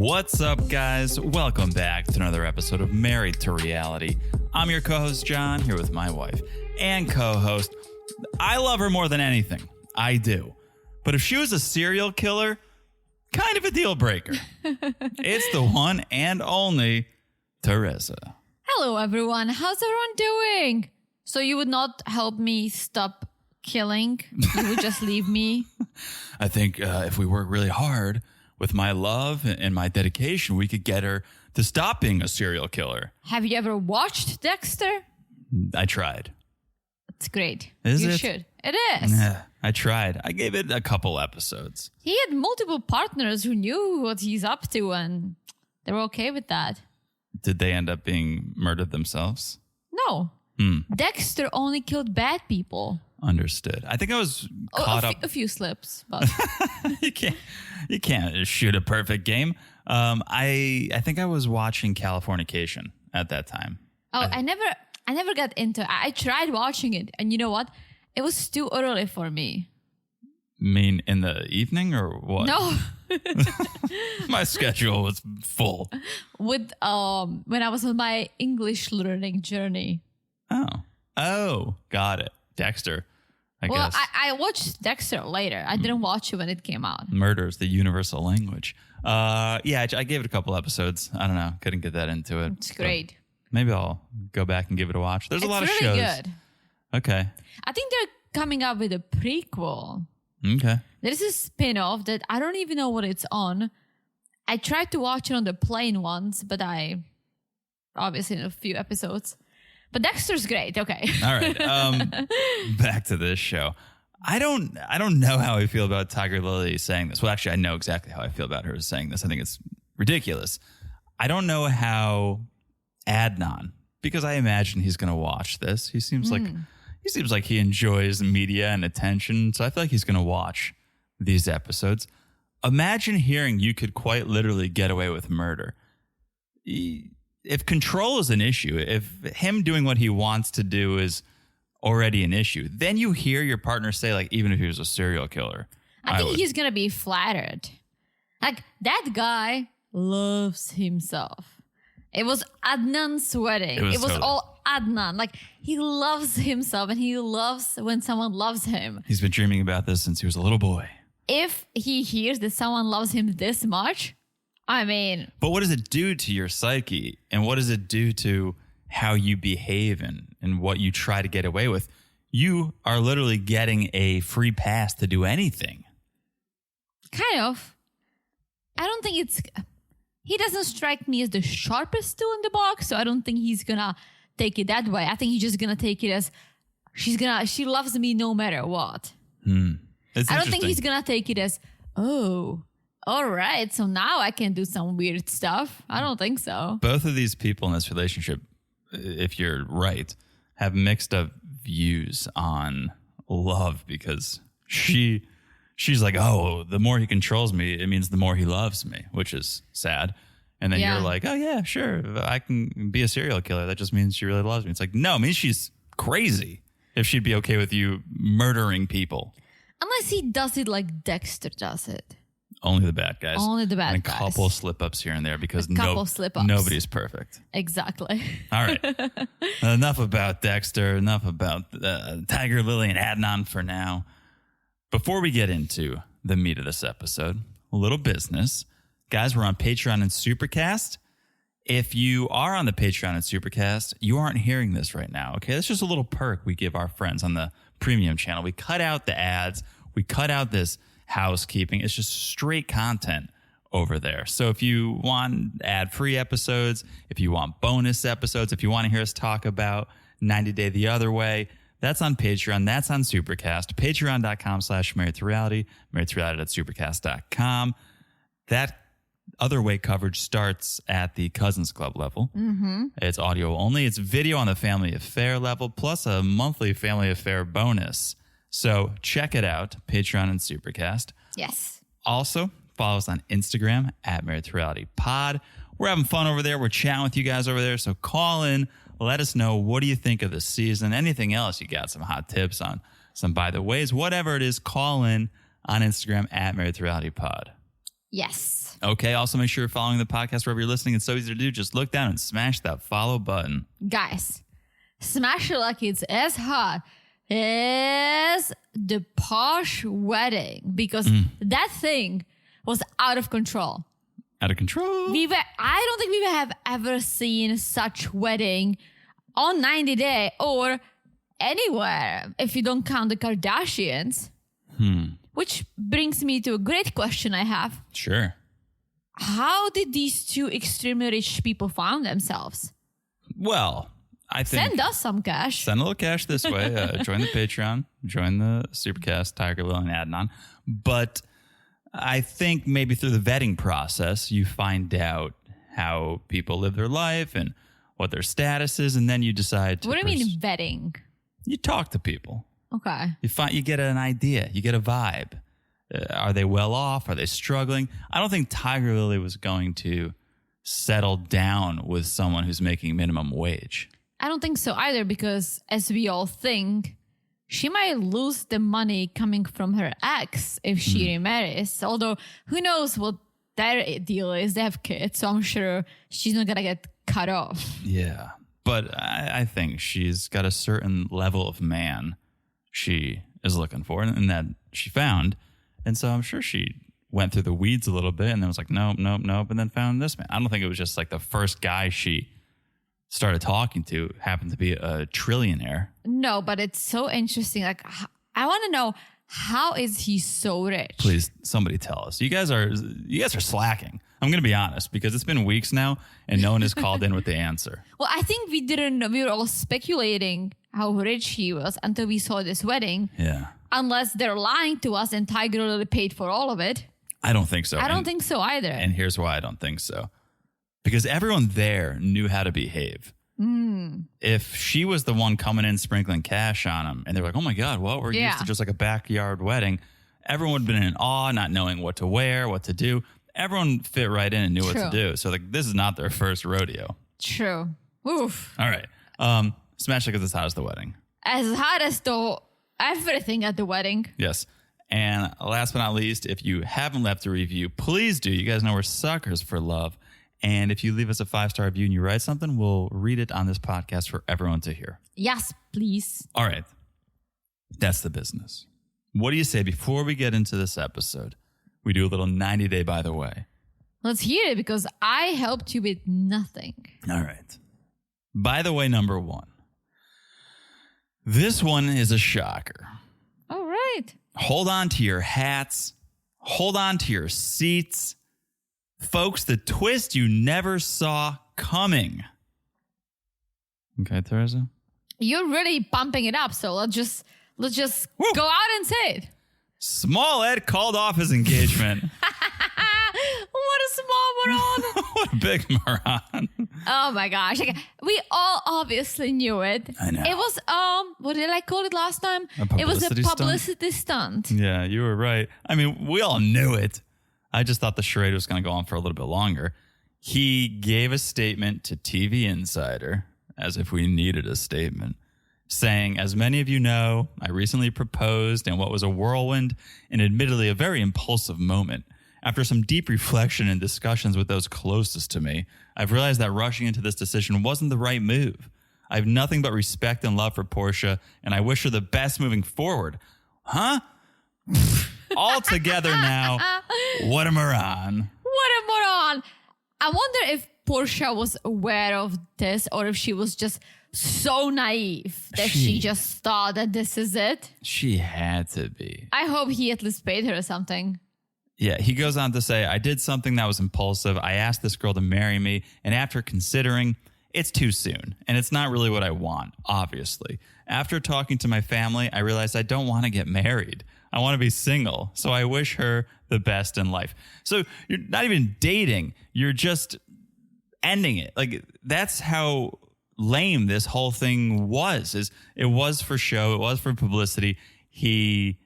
What's up, guys? Welcome back to another episode of Married to Reality. I'm your co-host, John, here with my wife and co-host. I love her more than anything. I do. But if she was a serial killer, kind of a deal breaker. It's the one and only Teresa. Hello, everyone. How's everyone doing? So you would not help me stop killing? You would just leave me? I think if we work really hard with my love and my dedication, we could get her to stop being a serial killer. Have you ever watched Dexter? I tried. It's great. Is you it? should. It is. Yeah, I tried. I gave it a couple episodes. He had multiple partners who knew what he's up to, and they were okay with that. Did they end up being murdered themselves? No. Dexter only killed bad people. Understood. I think I was caught up. A few slips, but you can't shoot a perfect game. I think I was watching Californication at that time. Oh, I never got into it. I tried watching it, and you know what? It was too early for me. Mean in the evening or what? No. My schedule was full. With when I was on my English learning journey. Oh, got it. Dexter, I guess. I watched Dexter later. I didn't watch it when it came out. Murder's the universal language. Yeah, I gave it a couple episodes. I don't know. Couldn't get that into it. It's great. Maybe I'll go back and give it a watch. There's a lot of shows. It's really good. Okay. I think they're coming up with a prequel. Okay. There's a spin-off that I don't even know what it's on. I tried to watch it on the plane once, but obviously in a few episodes. But Dexter's great. Okay. All right. Back to this show. I don't know how I feel about Tigerlily saying this. Well, actually, I know exactly how I feel about her saying this. I think it's ridiculous. I don't know how Adnan, because I imagine he's going to watch this. He seems like he enjoys media and attention. So I feel like he's going to watch these episodes. Imagine hearing you could quite literally get away with murder. If control is an issue, if him doing what he wants to do is already an issue, then you hear your partner say, like, even if he was a serial killer. I think he's going to be flattered. Like, that guy loves himself. It was Adnan's wedding. It was totally all Adnan. Like, he loves himself and he loves when someone loves him. He's been dreaming about this since he was a little boy. If he hears that someone loves him this much, I mean... But what does it do to your psyche? And what does it do to how you behave and what you try to get away with? You are literally getting a free pass to do anything. Kind of. I don't think it's... He doesn't strike me as the sharpest tool in the box, so I don't think he's gonna take it that way. I think he's just gonna take it as she loves me no matter what. I don't think he's gonna take it as, oh, all right, so now I can do some weird stuff. I don't think so. Both of these people in this relationship, if you're right, have mixed up views on love, because she's like, oh, the more he controls me, it means the more he loves me, which is sad. And then you're like, oh, yeah, sure, I can be a serial killer. That just means she really loves me. It's like, no, it means she's crazy if she'd be okay with you murdering people. Unless he does it like Dexter does it. Only the bad guys. Only the bad guys. And a couple slip-ups here and there, because slip-ups. Nobody's perfect. Exactly. All right. Enough about Dexter. Enough about Tigerlily and Adnan for now. Before we get into the meat of this episode, a little business. Guys, we're on Patreon and Supercast. If you are on the Patreon and Supercast, you aren't hearing this right now, okay? That's just a little perk we give our friends on the premium channel. We cut out the ads. We cut out this housekeeping. It's just straight content over there. So if you want ad-free episodes, if you want bonus episodes, if you want to hear us talk about 90 Day the Other Way, that's on Patreon. That's on Supercast. Patreon.com/married2reality, married2reality.supercast.com. That Other Way coverage starts at the Cousins Club level. Mm-hmm. It's audio only. It's video on the Family Affair level, plus a monthly Family Affair bonus. So check it out, Patreon and Supercast. Yes. Also, follow us on Instagram at married2realitypod. We're having fun over there. We're chatting with you guys over there. So call in. Let us know, what do you think of the season? Anything else you got? Some hot tips on some by the ways, whatever it is, call in on Instagram at married2realitypod. Yes. Okay. Also, make sure you're following the podcast wherever you're listening. It's so easy to do. Just look down and smash that follow button. Guys, smash it like it's as hot as the posh wedding, because that thing was out of control. Out of control. I don't think we have ever seen such wedding on 90 Day or anywhere if you don't count the Kardashians. Which brings me to a great question I have. Sure. How did these two extremely rich people find themselves? Well, I think... Send us some cash. Send a little cash this way. Join the Patreon. Join the Supercast, Tigerlily and Adnan. But I think maybe through the vetting process, you find out how people live their life and what their status is, and then you decide to... What do you mean vetting? You talk to people. Okay. You get an idea. You get a vibe. Are they well off? Are they struggling? I don't think Tigerlily was going to settle down with someone who's making minimum wage. I don't think so either, because as we all think, she might lose the money coming from her ex if she remarries. Although, who knows what their deal is. They have kids, so I'm sure she's not going to get cut off. Yeah. But I think she's got a certain level of man she is looking for and that she found. And so I'm sure she went through the weeds a little bit and then was like, nope, and then found this man. I don't think it was just like the first guy she started talking to happened to be a trillionaire. No, but it's so interesting. Like, I want to know, how is he so rich? Please, somebody tell us. You guys are slacking. I'm going to be honest, because it's been weeks now and no one has called in with the answer. Well, I think we didn't know. We were all speculating how rich he was until we saw this wedding. Yeah. Unless they're lying to us and Tigerlily paid for all of it. I don't think so. I don't think so either. And here's why I don't think so. Because everyone there knew how to behave. If she was the one coming in sprinkling cash on him and they're like, oh my God, well, we're used to just like a backyard wedding, everyone would have been in awe, not knowing what to wear, what to do. Everyone fit right in and knew what to do. So like, this is not their first rodeo. True. Oof. All right. Smash Like It's as hot as the wedding. As hot as everything at the wedding. Yes. And last but not least, if you haven't left a review, please do. You guys know we're suckers for love. And if you leave us a 5-star review and you write something, we'll read it on this podcast for everyone to hear. Yes, please. All right. That's the business. What do you say before we get into this episode? We do a little 90 Day by the way. Let's hear it, because I helped you with nothing. All right. By the way, number 1. This one is a shocker. All right. Hold on to your hats. Hold on to your seats. Folks, the twist you never saw coming. Okay, Teresa? You're really pumping it up, so let's just go out and say it. Smollett called off his engagement. What a small moron. What a big moron. Oh my gosh. Okay. We all obviously knew it. I know. It was, what did I call it last time? It was a publicity stunt. Yeah, you were right. I mean, we all knew it. I just thought the charade was going to go on for a little bit longer. He gave a statement to TV Insider, as if we needed a statement, saying, as many of you know, I recently proposed in what was a whirlwind and admittedly a very impulsive moment. After some deep reflection and discussions with those closest to me, I've realized that rushing into this decision wasn't the right move. I have nothing but respect and love for Portia, and I wish her the best moving forward. Huh? All together now. What a moron. What a moron. I wonder if Portia was aware of this or if she was just so naive that she just thought that this is it. She had to be. I hope he at least paid her something. Yeah, he goes on to say, I did something that was impulsive. I asked this girl to marry me, and after considering, it's too soon, and it's not really what I want, obviously. After talking to my family, I realized I don't want to get married. I want to be single, so I wish her the best in life. So you're not even dating. You're just ending it. Like, that's how lame this whole thing was. It was for show. It was for publicity. He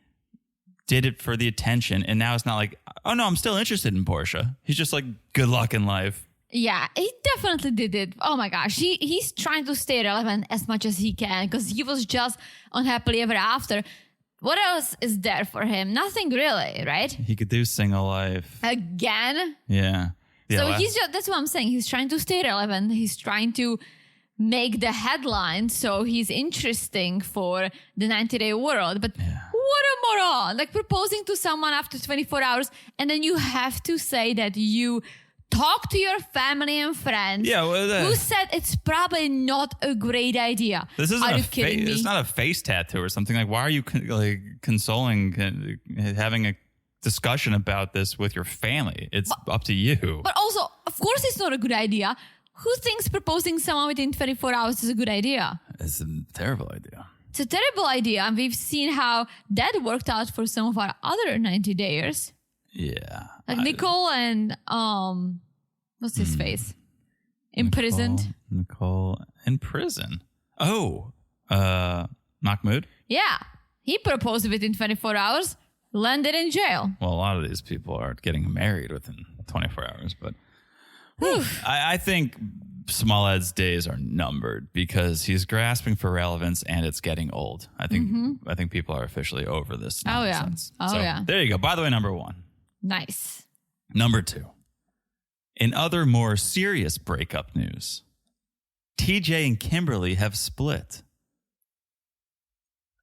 did it for the attention, and now it's not like, oh no, I'm still interested in Portia. He's just like, good luck in life. Yeah, he definitely did it. Oh my gosh, he's trying to stay relevant as much as he can because he was just on Happily Ever After. what else is there for him? Nothing really, right? He could do single life. Again? Yeah. So that's what I'm saying. He's trying to stay relevant. He's trying to make the headline so he's interesting for the 90-day world. But what a moron. Like proposing to someone after 24 hours and then you have to say that you talk to your family and friends who said it's probably not a great idea. This isn't Are you kidding me? It's not a face tattoo or something. Like, why are you consoling, having a discussion about this with your family? It's up to you. But also, of course, it's not a good idea. Who thinks proposing someone within 24 hours is a good idea? It's a terrible idea. It's a terrible idea. And we've seen how that worked out for some of our other 90-dayers. Yeah. Like Nicole and, what's his face? Imprisoned. Nicole in prison. Oh, Mahmoud? Yeah. He proposed within 24 hours, landed in jail. Well, a lot of these people are getting married within 24 hours, but I think Smollett's days are numbered because he's grasping for relevance and it's getting old. I think people are officially over this nonsense. There you go. By the way, number 1. Nice. Number 2. In other more serious breakup news, TJ and Kimberly have split.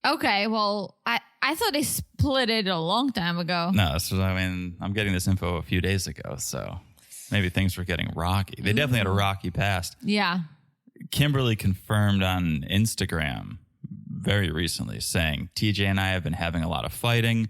Okay, well, I thought they split it a long time ago. No, so I'm getting this info a few days ago, so maybe things were getting rocky. They definitely had a rocky past. Yeah. Kimberly confirmed on Instagram very recently saying, TJ and I have been having a lot of fighting.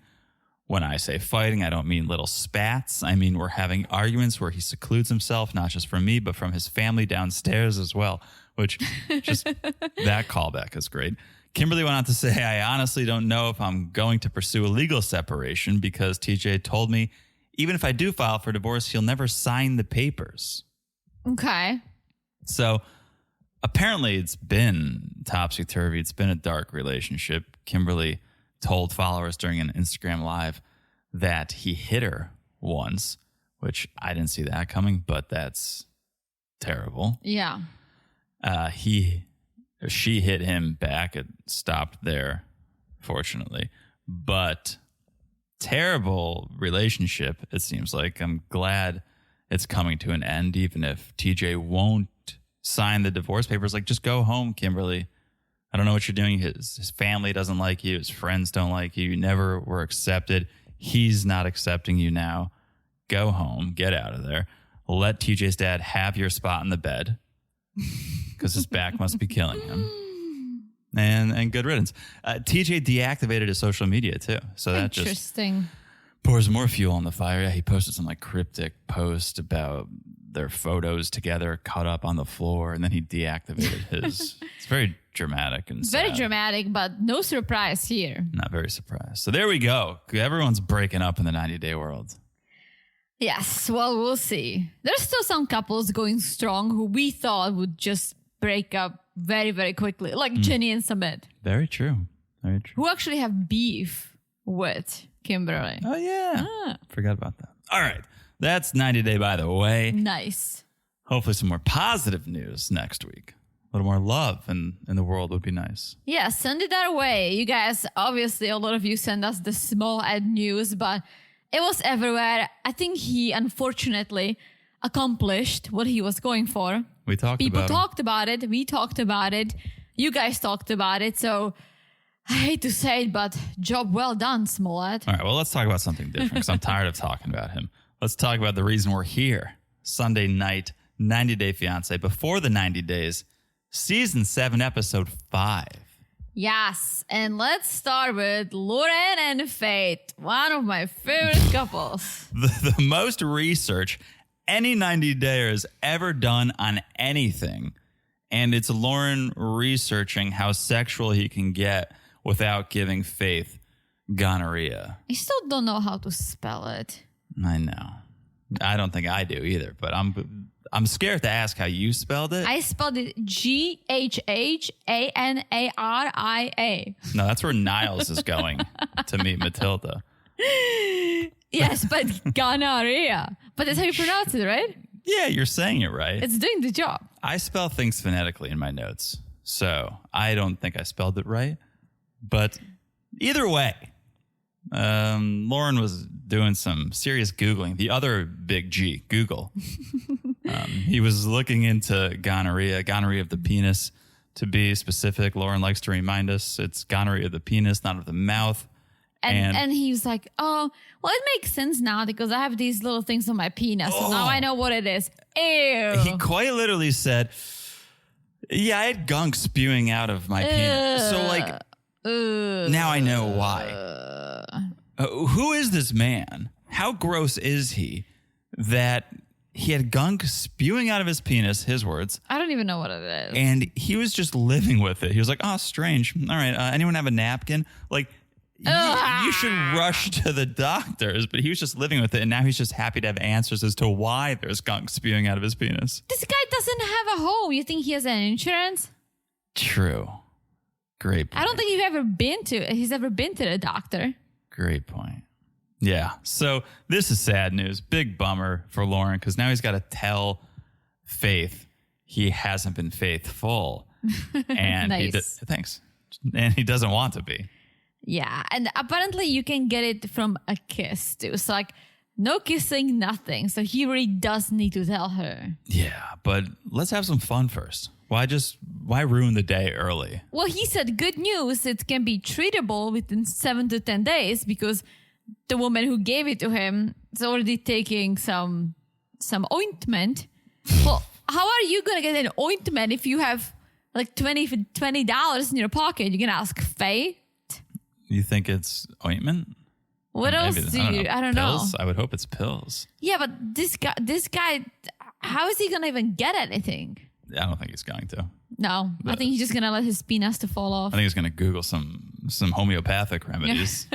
When I say fighting, I don't mean little spats. I mean, we're having arguments where he secludes himself, not just from me, but from his family downstairs as well, which just that callback is great. Kimberly went on to say, I honestly don't know if I'm going to pursue a legal separation because TJ told me even if I do file for divorce, he'll never sign the papers. Okay. So apparently it's been topsy-turvy. It's been a dark relationship. Kimberly told followers during an Instagram Live that he hit her once, which I didn't see that coming, but that's terrible. Yeah. She hit him back. It stopped there, fortunately. But terrible relationship, it seems like. I'm glad it's coming to an end, even if TJ won't sign the divorce papers. Like, just go home, Kimberly. I don't know what you're doing. His family doesn't like you. His friends don't like you. You never were accepted. He's not accepting you now. Go home. Get out of there. Let TJ's dad have your spot in the bed because his back must be killing him. And good riddance. TJ deactivated his social media too. So that just pours more fuel on the fire. Yeah, he posted some like cryptic post about their photos together cut up on the floor, and then he deactivated his. It's very dramatic and sad. Very dramatic, but no surprise here. Not very surprised. So there we go. Everyone's breaking up in the 90-day world. Yes, well, we'll see. There's still some couples going strong who we thought would just break up very, very quickly, like Jenny and Samit. Very true. Very true. Who actually have beef with Kimberly. Oh, yeah. Forgot about that. All right. That's 90 Day, by the way. Nice. Hopefully some more positive news next week. A little more love in the world would be nice. Yeah, send it our way. You guys, obviously, a lot of you send us the small ad news, but it was everywhere. I think he, unfortunately, accomplished what he was going for. We talked about it. People talked about it. We talked about it. You guys talked about it. So I hate to say it, but job well done, Smollett. All right, well, let's talk about something different because I'm tired of talking about him. Let's talk about the reason we're here. Sunday night, 90 Day Fiancé. Before the 90 days, Season 7, Episode 5. Yes, and let's start with Loren and Faith, one of my favorite couples. The most research any 90 Dayer has ever done on anything. And it's Loren researching how sexual he can get without giving Faith gonorrhea. I still don't know how to spell it. I know. I don't think I do either, but I'm scared to ask how you spelled it. I spelled it Ghhhanaria. No, that's where Niles is going to meet Matilda. Yes, but gonorrhea. But that's how you pronounce it, right? Yeah, you're saying it right. It's doing the job. I spell things phonetically in my notes, so I don't think I spelled it right. But Either way, Loren was doing some serious Googling. The other big G, Google. He was looking into gonorrhea of the penis. To be specific, Loren likes to remind us it's gonorrhea of the penis, not of the mouth. And he was like, oh, well, it makes sense now because I have these little things on my penis. So now I know what it is. Ew. He quite literally said, yeah, I had gunk spewing out of my penis. So, like, now I know why. Who is this man? How gross is he that he had gunk spewing out of his penis, his words. I don't even know what it is. And he was just living with it. He was like, oh, strange. All right, anyone have a napkin? Like, you should rush to the doctors, but he was just living with it, and now he's just happy to have answers as to why there's gunk spewing out of his penis. This guy doesn't have a home. You think he has an insurance? True. Great point. I don't think he's ever been to the doctor. Great point. Yeah. So this is sad news. Big bummer for Loren because now he's got to tell Faith he hasn't been faithful. And nice. Thanks. And he doesn't want to be. Yeah. And apparently you can get it from a kiss too. So like no kissing, nothing. So he really does need to tell her. Yeah. But let's have some fun first. Why ruin the day early? Well, he said good news. It can be treatable within 7 to 10 days because the woman who gave it to him is already taking some ointment. Well, how are you going to get an ointment if you have like $20 in your pocket? You're going to ask Faye? You think it's ointment? What else do you? I don't know. Pills? I would hope it's pills. Yeah, but this guy, how is he going to even get anything? I don't think he's going to. No, I think he's just going to let his penis to fall off. I think he's going to Google some homeopathic remedies.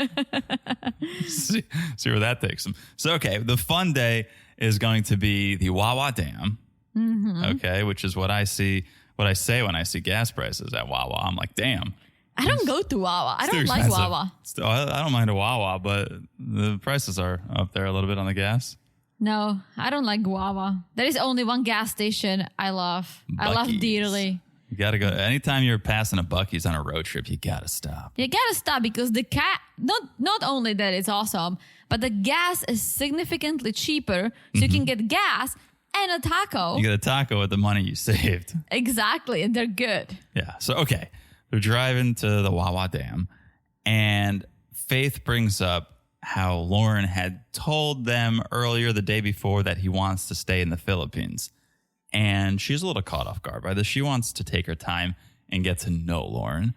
see where that takes him. So, okay, the fun day is going to be the Wawa Dam. Mm-hmm. Okay, which is what I say when I see gas prices at Wawa. I'm like, damn. I don't go to Wawa. I don't like Wawa. I don't mind a Wawa, but the prices are up there a little bit on the gas. No, I don't like Wawa. There is only one gas station I love. Buc-ee's. I love dearly. You got to go. Anytime you're passing a Buc-ee's on a road trip, you got to stop. You got to stop because the not only that it's awesome, but the gas is significantly cheaper. So you can get gas and a taco. You get a taco with the money you saved. Exactly. And they're good. Yeah. So, okay. They're driving to the Wawa Dam, and Faith brings up how Loren had told them earlier the day before that he wants to stay in the Philippines. And she's a little caught off guard by this. She wants to take her time and get to know Loren.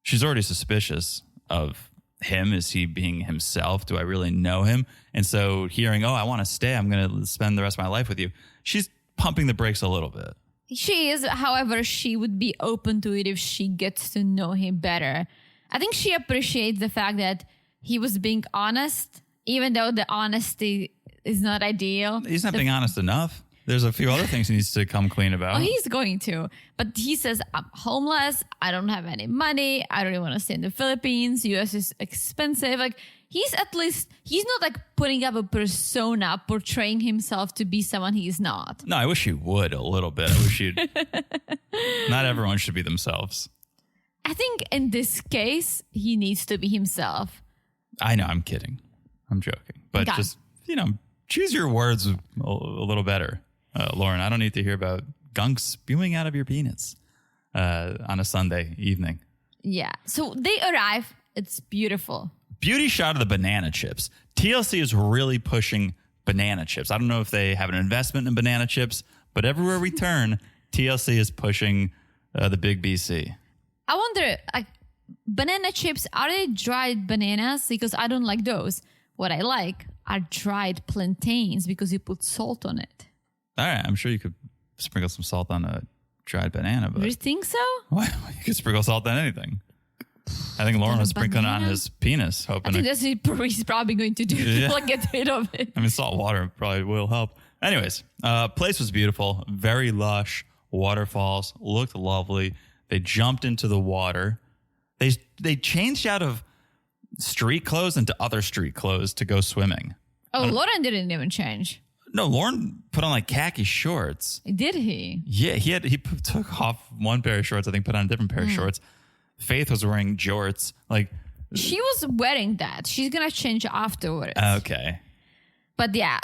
She's already suspicious of him. Is he being himself? Do I really know him? And so hearing, I want to stay, I'm going to spend the rest of my life with you. She's pumping the brakes a little bit. She is. However, she would be open to it if she gets to know him better. I think she appreciates the fact that he was being honest, even though the honesty is not ideal. He's not being honest enough. There's a few other things he needs to come clean about. Oh, he's going to. But he says, I'm homeless. I don't have any money. I don't even want to stay in the Philippines. US is expensive. Like, he's not like putting up a persona, portraying himself to be someone he is not. No, I wish he would a little bit. I wish he'd. Not everyone should be themselves. I think in this case, he needs to be himself. I know, I'm kidding. I'm joking. But just, choose your words a little better, Loren. I don't need to hear about gunk spewing out of your penis on a Sunday evening. Yeah. So they arrive. It's beautiful. Beauty shot of the banana chips. TLC is really pushing banana chips. I don't know if they have an investment in banana chips, but everywhere we turn, TLC is pushing the big BC. I wonder, banana chips, are they dried bananas? Because I don't like those. What I like are dried plantains because you put salt on it. All right. I'm sure you could sprinkle some salt on a dried banana. But you think so? Well, you could sprinkle salt on anything. I think Loren was sprinkling on his penis, hoping. I think that's what he's probably going to do. Yeah. Like get rid of it. I mean, salt water probably will help. Anyways, place was beautiful. Very lush. Waterfalls. Looked lovely. They jumped into the water. They changed out of street clothes into other street clothes to go swimming. Oh, Loren didn't even change. No, Loren put on like khaki shorts. Did he? Yeah, he took off one pair of shorts. I think put on a different pair of shorts. Faith was wearing jorts. Like She was wearing that. She's going to change afterwards. Okay. But yeah,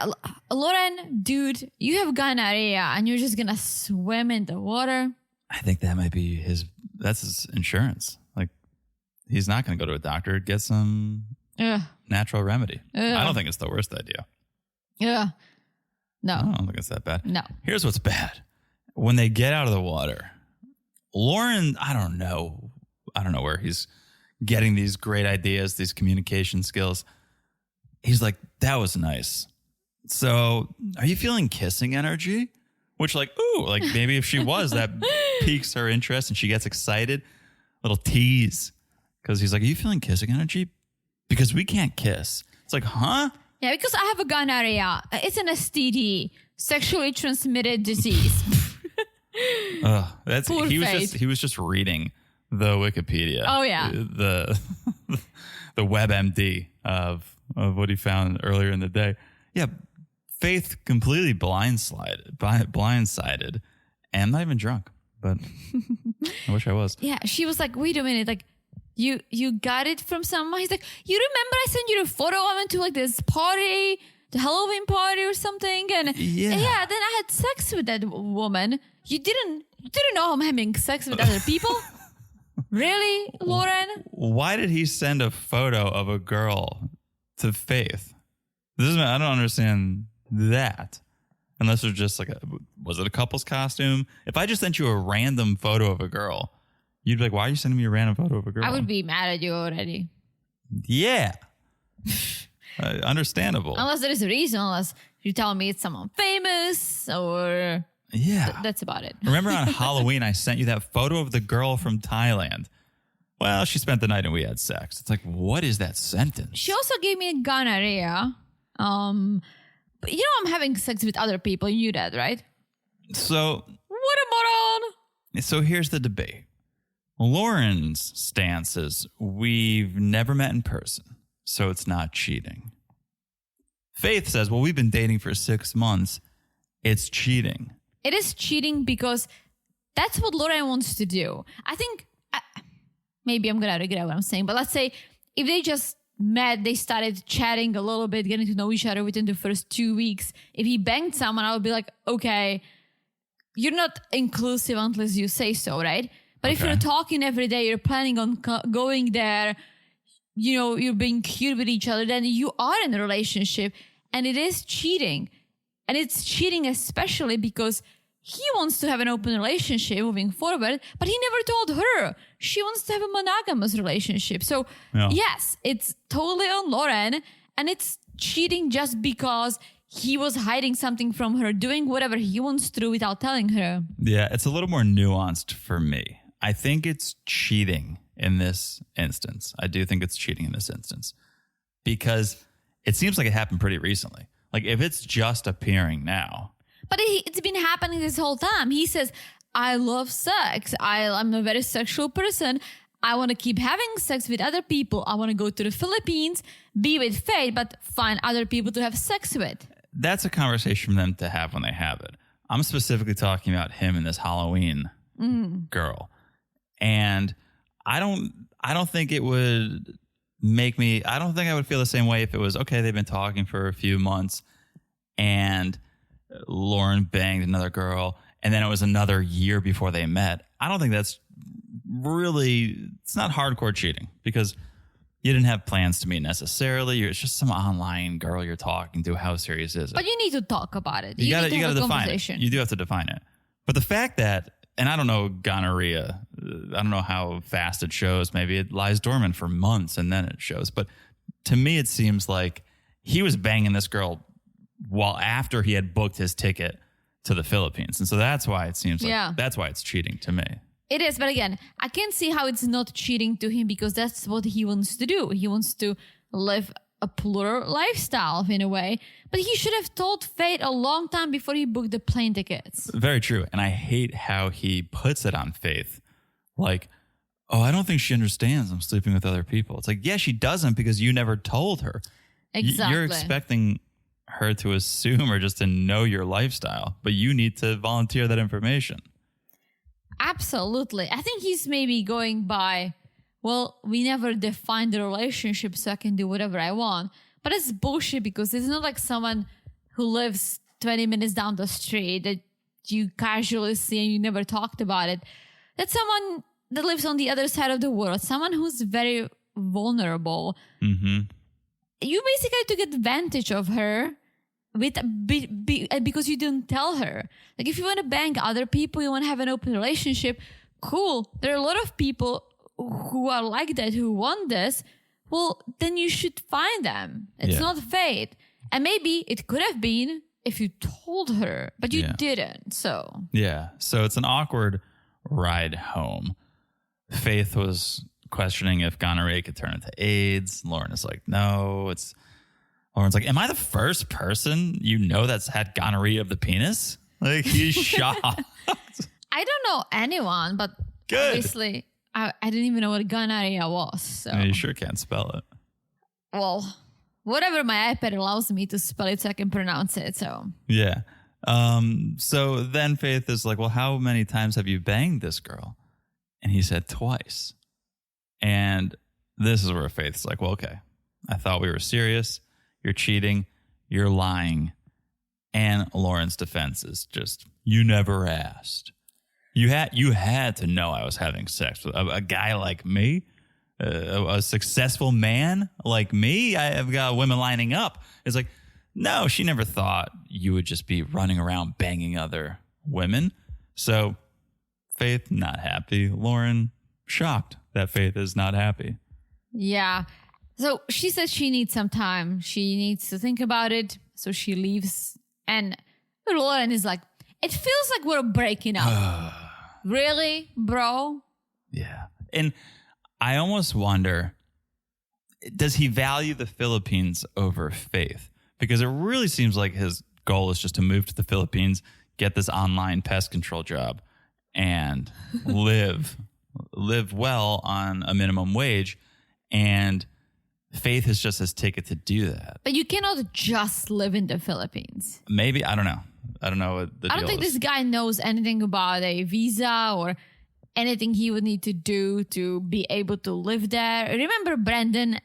Loren, dude, you have gonorrhea and you're just going to swim in the water. I think that might be that's his insurance. Like, he's not going to go to a doctor, get some natural remedy. I don't think it's the worst idea. Yeah. No. I don't think it's that bad. No. Here's what's bad. When they get out of the water, Loren, I don't know where he's getting these great ideas, these communication skills. He's like, that was nice. So are you feeling kissing energy? Which like, ooh, like maybe if she was, that piques her interest and she gets excited. Little tease. Because he's like, are you feeling kissing energy? Because we can't kiss. It's like, huh? Yeah, because I have a gonorrhea. It's an STD, sexually transmitted disease. He was just reading the Wikipedia. Oh yeah. The WebMD of what he found earlier in the day. Yeah. Faith completely blindsided, and I'm not even drunk, but I wish I was. Yeah, she was like, wait a minute, like, you got it from someone? He's like, you remember I sent you the photo? I went to like this party, the Halloween party or something, and yeah, then I had sex with that woman. You didn't know I'm having sex with other people? Really, Loren? Why did he send a photo of a girl to Faith? I don't understand that. Unless it's just like, was it a couple's costume? If I just sent you a random photo of a girl, you'd be like, why are you sending me a random photo of a girl? I would be mad at you already. Yeah. Understandable. Unless there is a reason, unless you tell me it's someone famous or... Yeah. That's about it. Remember on Halloween, I sent you that photo of the girl from Thailand. Well, she spent the night and we had sex. It's like, what is that sentence? She also gave me a gonorrhea. But you know I'm having sex with other people. You knew that, right? So... What a moron! So here's the debate. Loren's stance is, we've never met in person, so it's not cheating. Faith says, well, we've been dating for 6 months. It's cheating. It is cheating because that's what Loren wants to do. I think, maybe I'm going to regret what I'm saying, but let's say if they just met, they started chatting a little bit, getting to know each other within the first 2 weeks. If he banged someone, I would be like, okay, you're not inclusive unless you say so, right? But if you're talking every day, you're planning on going there, you know, you're being cute with each other, then you are in a relationship, and it is cheating. And it's cheating especially because he wants to have an open relationship moving forward, but he never told her. She wants to have a monogamous relationship. So yes, it's totally on Loren, and it's cheating just because he was hiding something from her, doing whatever he wants to do without telling her. Yeah, it's a little more nuanced for me. I think it's cheating in this instance. I do think it's cheating in this instance because it seems like it happened pretty recently. Like if it's just appearing now. But it's been happening this whole time. He says, I love sex. I'm a very sexual person. I want to keep having sex with other people. I want to go to the Philippines, be with Faith, but find other people to have sex with. That's a conversation for them to have when they have it. I'm specifically talking about him and this Halloween girl. And I don't think it would make me, I don't think I would feel the same way if it was, okay, they've been talking for a few months and Loren banged another girl and then it was another year before they met. I don't think that's really, it's not hardcore cheating because you didn't have plans to meet necessarily. It's just some online girl you're talking to. How serious is it? But you need to talk about it. You got to define it. Conversation. You do have to define it. But the fact that, and I don't know gonorrhea, I don't know how fast it shows. Maybe it lies dormant for months and then it shows. But to me, it seems like he was banging this girl while after he had booked his ticket to the Philippines. And so that's why it seems like, that's why it's cheating to me. It is, but again, I can't see how it's not cheating to him because that's what he wants to do. He wants to live a plural lifestyle in a way, but he should have told Faith a long time before he booked the plane tickets. Very true. And I hate how he puts it on Faith. Like, oh, I don't think she understands I'm sleeping with other people. It's like, yeah, she doesn't because you never told her. Exactly. You're expecting her to assume or just to know your lifestyle, but you need to volunteer that information. Absolutely. I think he's maybe going by well, we never defined the relationship, so I can do whatever I want. But it's bullshit because it's not like someone who lives 20 minutes down the street that you casually see and you never talked about it. That's someone that lives on the other side of the world, someone who's very vulnerable. Mm-hmm. You basically took advantage of her because you didn't tell her. Like, if you want to bang other people, you want to have an open relationship, cool. There are a lot of people who are like that, who want this. Well, then you should find them. It's not fate. And maybe it could have been if you told her, but you didn't. So so it's an awkward ride home. Faith was questioning if gonorrhea could turn into AIDS. Loren is like, no. Lauren's like, am I the first person you know that's had gonorrhea of the penis? Like, he's shocked. I don't know anyone, but obviously I didn't even know what gonorrhea was. So You sure can't spell it. Well, whatever my iPad allows me to spell it so I can pronounce it. So yeah. So then Faith is like, well, how many times have you banged this girl? And he said twice. And this is where Faith's like, well, okay, I thought we were serious. You're cheating. You're lying. And Loren's defense is just, you never asked. You had to know I was having sex with a guy like me, a successful man like me. I've got women lining up. It's like, no, she never thought you would just be running around banging other women. So Faith, not happy. Loren, shocked that Faith is not happy. Yeah. So she says she needs some time. She needs to think about it. So she leaves. And Loren is like, it feels like we're breaking up. Really, bro? Yeah. And I almost wonder, does he value the Philippines over Faith? Because it really seems like his goal is just to move to the Philippines, get this online pest control job, and live well on a minimum wage. And Faith is just his ticket to do that. But you cannot just live in the Philippines. Maybe. I don't know. I don't know what the deal I don't think is. this guy knows anything about a visa or anything he would need to do to be able to live there. Remember Brandon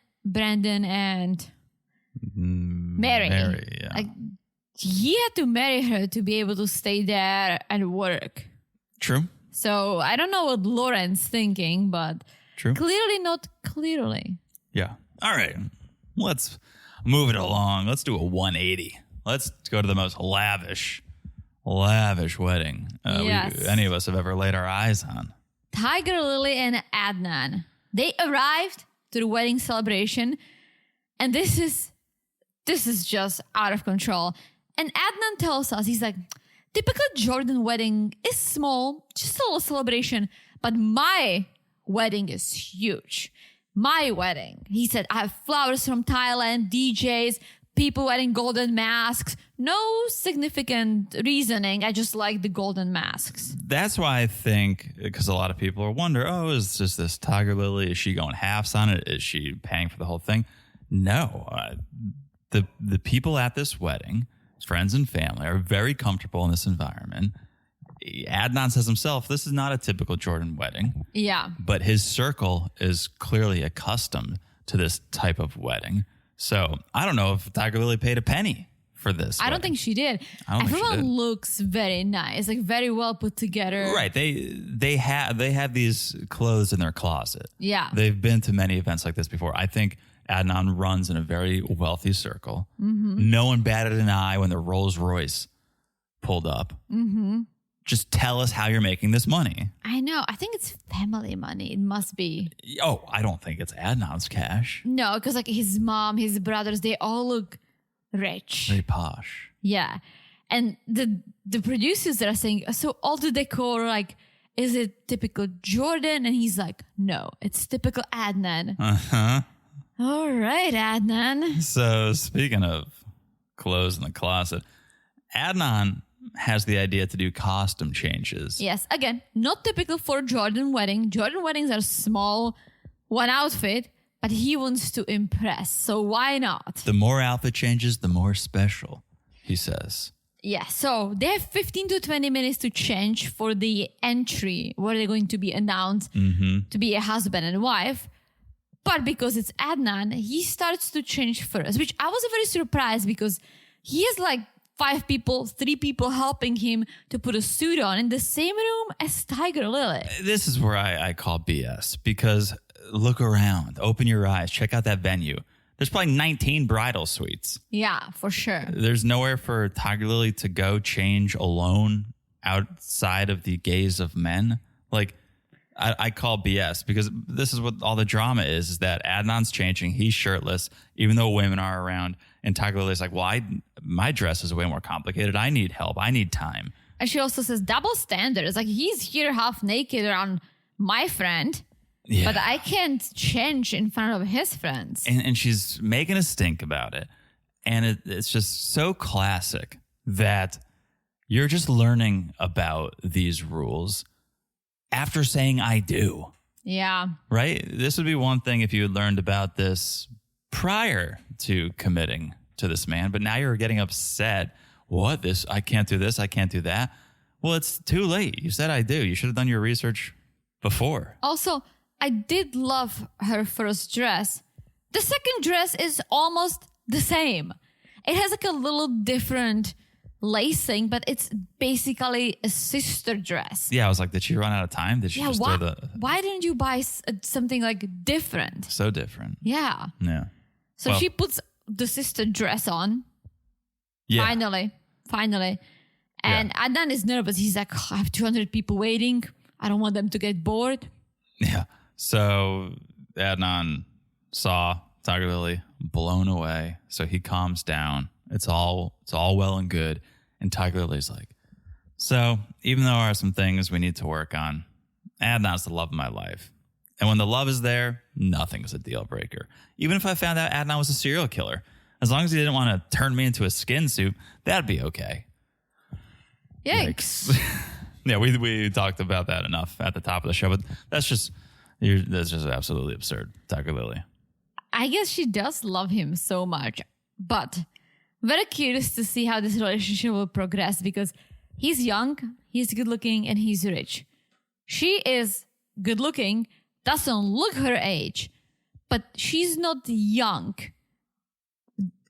and Mary? Mary, yeah. Like, he had to marry her to be able to stay there and work. True. So I don't know what Loren's thinking, but True. Clearly not clearly. Yeah. All right. Let's move it along. Let's do a 180. Let's go to the most lavish wedding any of us have ever laid our eyes on. Tigerlily and Adnan. They arrived to the wedding celebration, and this is just out of control. And Adnan tells us, he's like, typical Jordan wedding is small, just a little celebration, but my wedding is huge. My wedding. He said, I have flowers from Thailand, DJs, people wearing golden masks. No significant reasoning. I just like the golden masks. That's why I think, because a lot of people are wondering, is just this Tigerlily? Is she going halves on it? Is she paying for the whole thing? No. The people at this wedding, friends and family, are very comfortable in this environment. Adnan says himself, this is not a typical Jordan wedding. Yeah. But his circle is clearly accustomed to this type of wedding. So I don't know if Tigerlily paid a penny for this. I don't think she did. Everyone looks very nice, like very well put together. Right. They have these clothes in their closet. Yeah. They've been to many events like this before. I think Adnan runs in a very wealthy circle. Mm-hmm. No one batted an eye when the Rolls Royce pulled up. Mm-hmm. Just tell us how you're making this money. I know. I think it's family money. It must be. Oh, I don't think it's Adnan's cash. No, because like his mom, his brothers, they all look rich. Very posh. Yeah. And the producers are saying, so all the decor, like, is it typical Jordan? And he's like, no, it's typical Adnan. Uh-huh. All right, Adnan. So speaking of clothes in the closet, Adnan has the idea to do costume changes. Yes, again, not typical for Jordan wedding. Jordan weddings are small, one outfit, but he wants to impress. So why not? The more outfit changes, the more special, he says. Yeah, so they have 15 to 20 minutes to change for the entry where they're going to be announced to be a husband and wife. But because it's Adnan, he starts to change first, which I was very surprised because he has like 3 people helping him to put a suit on in the same room as Tigerlily. This is where I call BS, because look around, open your eyes, check out that venue. There's probably 19 bridal suites. Yeah, for sure. There's nowhere for Tigerlily to go change alone outside of the gaze of men. Like, I call BS, because this is what all the drama is that Adnan's changing. He's shirtless, even though women are around. And Tigerlily's like, well, my dress is way more complicated. I need help. I need time. And she also says double standards. Like, he's here half naked around my friend, but I can't change in front of his friends. And she's making a stink about it. And it's just so classic that you're just learning about these rules after saying I do. Yeah. Right? This would be one thing if you had learned about this prior to committing to this man, but now you're getting upset. What? I can't do this. I can't do that. Well, it's too late. You said I do. You should have done your research before. Also, I did love her first dress. The second dress is almost the same. It has like a little different lacing, but it's basically a sister dress. Yeah, I was like, did she run out of time? Did she just throw why didn't you buy something like different? So different. Yeah. Yeah. So she puts the sister dress on. Yeah. Finally. And Adnan is nervous. He's like, I have 200 people waiting. I don't want them to get bored. Yeah. So Adnan saw Tigerlily blown away. So he calms down. It's all well and good. And Tigerlily's like, so even though there are some things we need to work on, Adnan's the love of my life. And when the love is there, nothing's a deal breaker. Even if I found out Adnan was a serial killer, as long as he didn't want to turn me into a skin suit, that'd be okay. Yikes. Yeah, we talked about that enough at the top of the show, but that's just absolutely absurd, Tigerlily. I guess she does love him so much, but very curious to see how this relationship will progress because he's young, he's good looking, and he's rich. She is good looking, doesn't look her age, but she's not young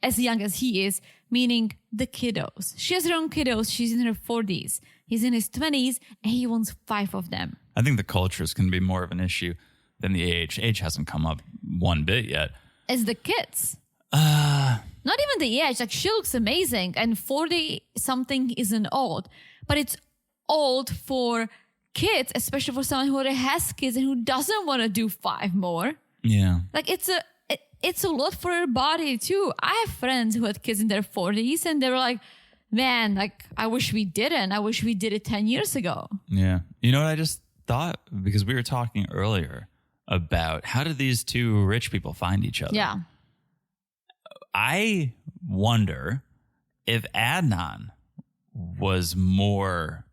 as he is, meaning the kiddos. She has her own kiddos. She's in her 40s. He's in his 20s, and he wants 5 of them. I think the cultures can be more of an issue than the age. Age hasn't come up one bit yet. It's the kids. Not even the age. Like, she looks amazing, and 40-something isn't old. But it's old for kids, especially for someone who already has kids and who doesn't want to do 5 more. Yeah. Like, it's a lot for her body, too. I have friends who had kids in their 40s, and they were like, man, like, I wish we didn't. I wish we did it 10 years ago. Yeah. You know what I just thought? Because we were talking earlier about how did these two rich people find each other? Yeah. I wonder if Adnan was more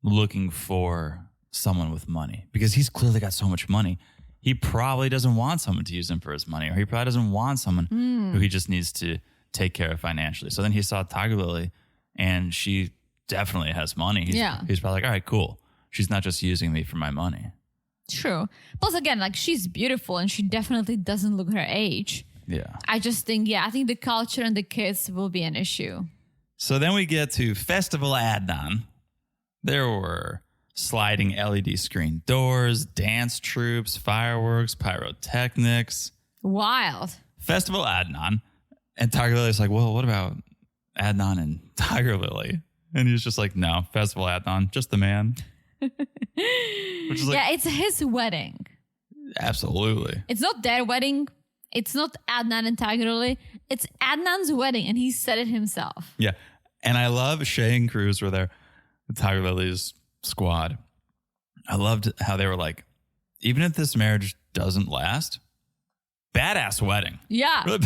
looking for someone with money, because he's clearly got so much money. He probably doesn't want someone to use him for his money, or he probably doesn't want someone who he just needs to take care of financially. So then he saw Tigerlily, and she definitely has money. He's probably like, all right, cool. She's not just using me for my money. True. Plus, again, like, she's beautiful, and she definitely doesn't look her age. Yeah. I just think, I think the culture and the kids will be an issue. So then we get to Festival Adnan. There were sliding LED screen doors, dance troops, fireworks, pyrotechnics. Wild. Festival Adnan. And Tigerlily's like, well, what about Adnan and Tigerlily? And he's just like, no, Festival Adnan, just the man. Which is like, it's his wedding. Absolutely. It's not their wedding. It's not Adnan and Tigerlily. It's Adnan's wedding, and he said it himself. Yeah. And I love Shay and Cruz were there, Tigerlily's squad. I loved how they were like, even if this marriage doesn't last, badass wedding. Yeah. Really,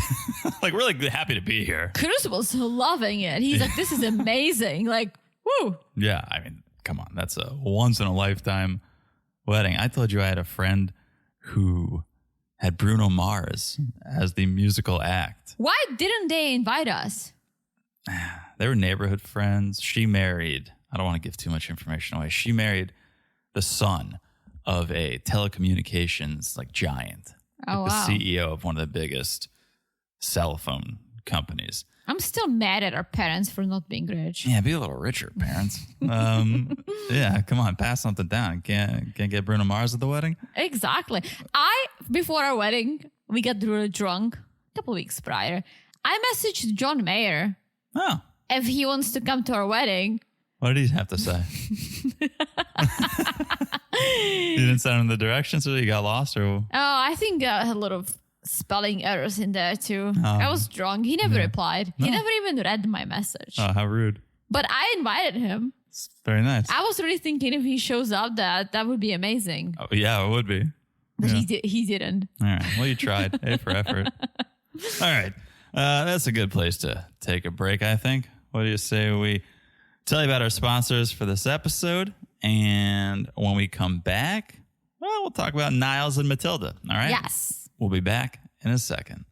like, we're like happy to be here. Cruz was loving it. He's like, this is amazing. Like, woo. Yeah. I mean, come on. That's a once in a lifetime wedding. I told you I had a friend who had Bruno Mars as the musical act. Why didn't they invite us? they were neighborhood friends. She married, I don't want to give too much information away. She married the son of a telecommunications giant. Oh, the wow. CEO of one of the biggest cell phone companies. I'm still mad at our parents for not being rich. Yeah, be a little richer, parents. Yeah, come on, pass something down. Can't get Bruno Mars at the wedding? Exactly. Before our wedding, we got really drunk a couple weeks prior. I messaged John Mayer Oh, if he wants to come to our wedding. what did he have to say? You didn't send him the directions, so you got lost, or? Oh, I think I had a lot of spelling errors in there too. I was drunk. He never replied. He never even read my message. Oh, how rude. But I invited him. It's very nice. I was really thinking if he shows up, that would be amazing. Oh, yeah, it would be. But Yeah. he didn't. All right. Well, you tried. A for effort. All right. That's a good place to take a break, I think. What do you say we tell you about our sponsors for this episode? And when we come back, well, we'll talk about Niles and Matilda. All right? Yes. We'll be back in a second.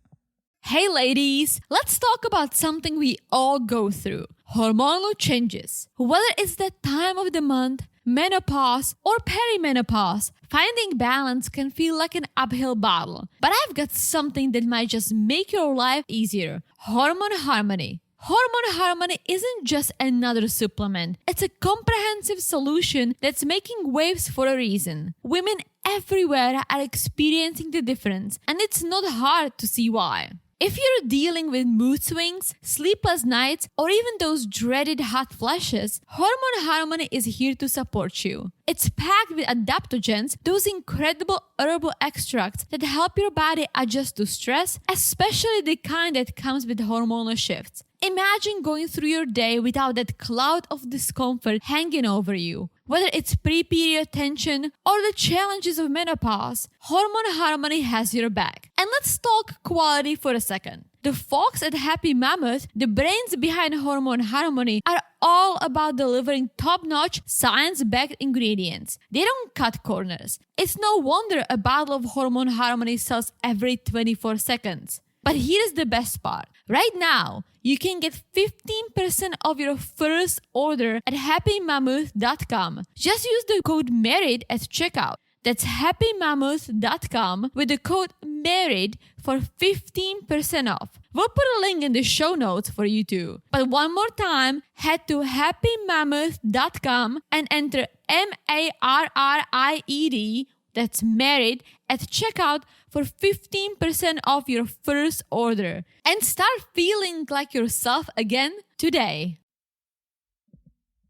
Hey ladies, let's talk about something we all go through. Hormonal changes. Whether it's that time of the month, menopause, or perimenopause, finding balance can feel like an uphill battle. But I've got something that might just make your life easier. Hormone Harmony. Hormone Harmony isn't just another supplement. It's a comprehensive solution that's making waves for a reason. Women everywhere are experiencing the difference, and it's not hard to see why. If you're dealing with mood swings, sleepless nights, or even those dreaded hot flashes, Hormone Harmony is here to support you. It's packed with adaptogens, those incredible herbal extracts that help your body adjust to stress, especially the kind that comes with hormonal shifts. Imagine going through your day without that cloud of discomfort hanging over you. Whether it's pre-period tension or the challenges of menopause, Hormone Harmony has your back. And let's talk quality for a second. The folks at Happy Mammoth, the brains behind Hormone Harmony, are all about delivering top-notch, science-backed ingredients. They don't cut corners. It's no wonder a bottle of Hormone Harmony sells every 24 seconds. But here's the best part. Right now, you can get 15% of your first order at happymammoth.com. Just use the code MARRIED at checkout. That's happymammoth.com with the code MARRIED for 15% off. We'll put a link in the show notes for you too. But one more time, head to happymammoth.com and enter MARRIED, that's married, at checkout for 15% off your first order. And start feeling like yourself again today.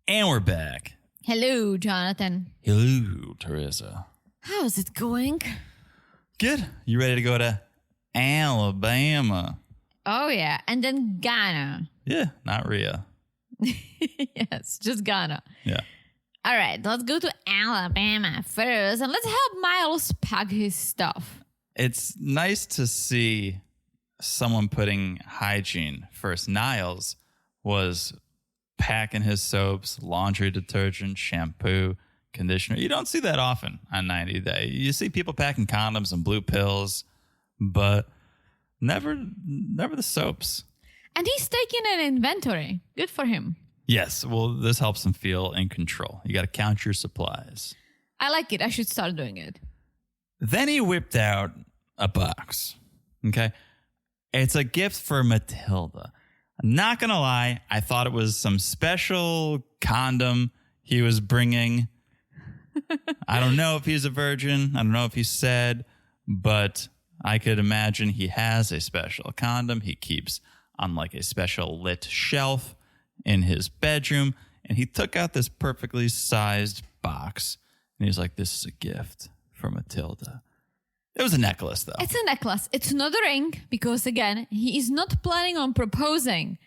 And we're back. Hello, Jonathan. Hello, Teresa. How's it going? Good. You ready to go to Alabama? Oh, yeah. And then Ghana. Yeah, not Rhea. Yes, just Ghana. Yeah. All right, let's go to Alabama first and let's help Miles pack his stuff. It's nice to see someone putting hygiene first. Niles was packing his soaps, laundry detergent, shampoo, conditioner. You don't see that often on 90 Day. You see people packing condoms and blue pills, but never the soaps. And he's taking an inventory. Good for him. Yes, well, this helps him feel in control. You got to count your supplies. I like it. I should start doing it. Then he whipped out a box. Okay. It's a gift for Matilda. I'm not going to lie. I thought it was some special condom he was bringing. I don't know if he's a virgin. I don't know if he said, but I could imagine he has a special condom he keeps on like a special lit shelf in his bedroom. And he took out this perfectly sized box. And he's like, this is a gift for Matilda. It was a necklace, though. It's a necklace. It's not a ring because, again, he is not planning on proposing.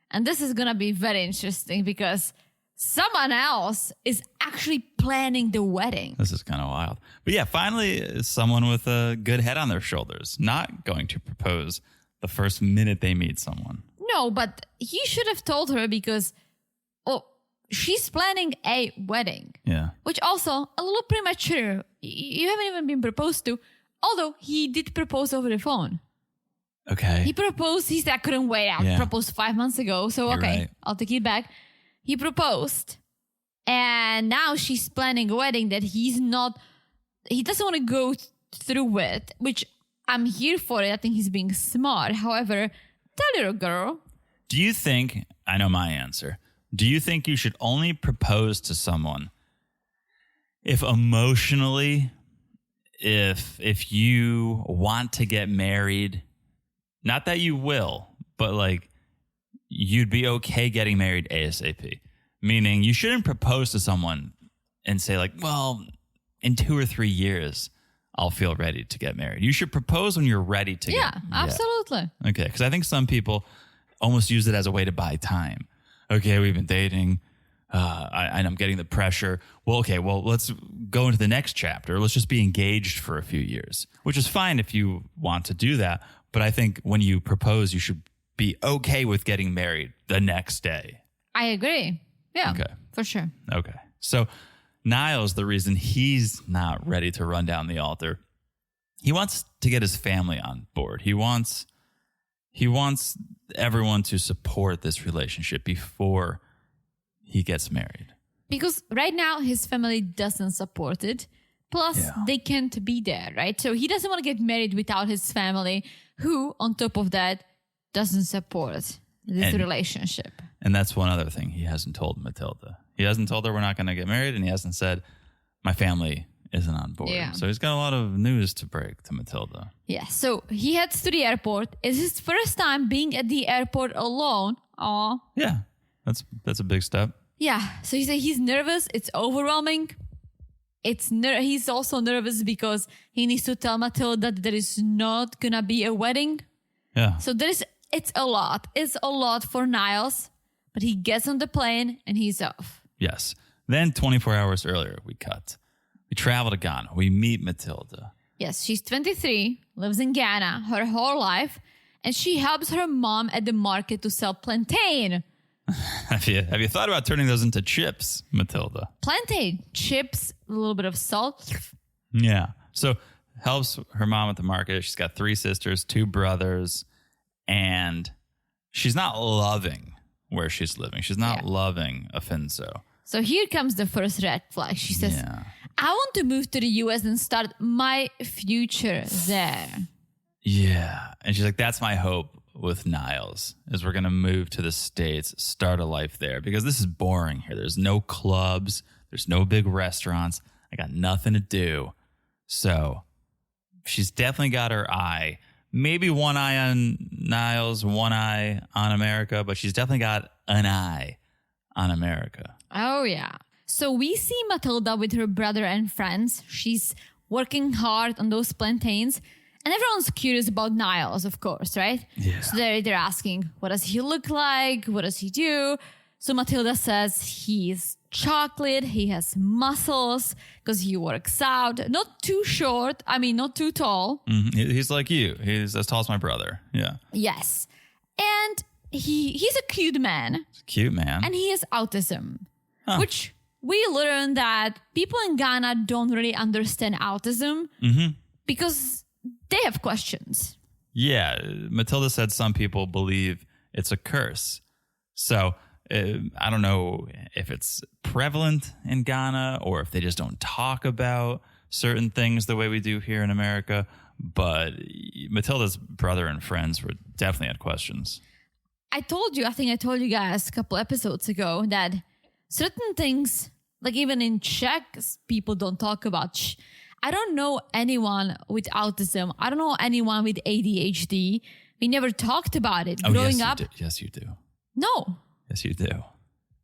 And this is going to be very interesting because someone else is actually planning the wedding. This is kind of wild. But yeah, finally, someone with a good head on their shoulders, not going to propose the first minute they meet someone. No, but he should have told her because, she's planning a wedding. Yeah. Which also, a little premature. You haven't even been proposed to. Although he did propose over the phone. Okay. He proposed. He said, I couldn't wait. I proposed 5 months ago. So, You're okay, right. I'll take it back. He proposed. And now she's planning a wedding that he doesn't want to go through with, which I'm here for it. I think he's being smart. However, tell your girl. Do you think, I know my answer, do you think you should only propose to someone if emotionally, if you want to get married, not that you will, but like you'd be okay getting married ASAP? Meaning you shouldn't propose to someone and say like, well, in 2 or 3 years, I'll feel ready to get married. You should propose when you're ready to Yeah, absolutely. Okay, because I think some people almost use it as a way to buy time. Okay, we've been dating, and I'm getting the pressure. Well, okay, let's go into the next chapter. Let's just be engaged for a few years, which is fine if you want to do that. But I think when you propose, you should be okay with getting married the next day. I agree. Yeah, Okay. For sure. Okay. So Niles, the reason he's not ready to run down the altar, he wants to get his family on board. He wants everyone to support this relationship before he gets married. Because right now his family doesn't support it. Plus, they can't be there, right? So he doesn't want to get married without his family, who, on top of that, doesn't support this relationship. And that's one other thing he hasn't told Matilda. He hasn't told her we're not going to get married, and he hasn't said my family isn't on board. Yeah. So he's got a lot of news to break to Matilda. Yeah, so he heads to the airport. It's his first time being at the airport alone. Aw. Yeah, that's a big step. Yeah, so he said he's nervous. It's overwhelming. He's also nervous because he needs to tell Matilda that there is not going to be a wedding. Yeah. So it's a lot. It's a lot for Niles. But he gets on the plane and he's off. Yes. Then 24 hours earlier, we cut. We travel to Ghana. We meet Matilda. Yes, she's 23, lives in Ghana her whole life, and she helps her mom at the market to sell plantain. Have you thought about turning those into chips, Matilda? Plantain, chips, a little bit of salt. Yeah. So helps her mom at the market. She's got 3 sisters, 2 brothers, and she's not loving where she's living. She's not loving Afinso. So here comes the first red flag. She says, I want to move to the US and start my future there. Yeah. And she's like, that's my hope with Niles, is we're going to move to the States, start a life there, because this is boring here. There's no clubs. There's no big restaurants. I got nothing to do. So she's definitely got her eye. Maybe one eye on Niles, one eye on America, but she's definitely got an eye on America. Oh, yeah. So we see Matilda with her brother and friends. She's working hard on those plantains. And everyone's curious about Niles, of course, right? Yeah. So they're asking, what does he look like? What does he do? So Matilda says he's chocolate. He has muscles because he works out. Not too short. I mean, not too tall. Mm-hmm. He's like you. He's as tall as my brother. Yeah. Yes. And he's a cute man. He's a cute man. And he has autism, which we learned that people in Ghana don't really understand autism because they have questions. Yeah. Matilda said some people believe it's a curse. So I don't know if it's prevalent in Ghana or if they just don't talk about certain things the way we do here in America. But Matilda's brother and friends were definitely had questions. I think I told you guys a couple episodes ago that certain things, like even in Czech, people don't talk about. I don't know anyone with autism. I don't know anyone with ADHD. We never talked about it growing up. Yes, you do. No. Yes, you do.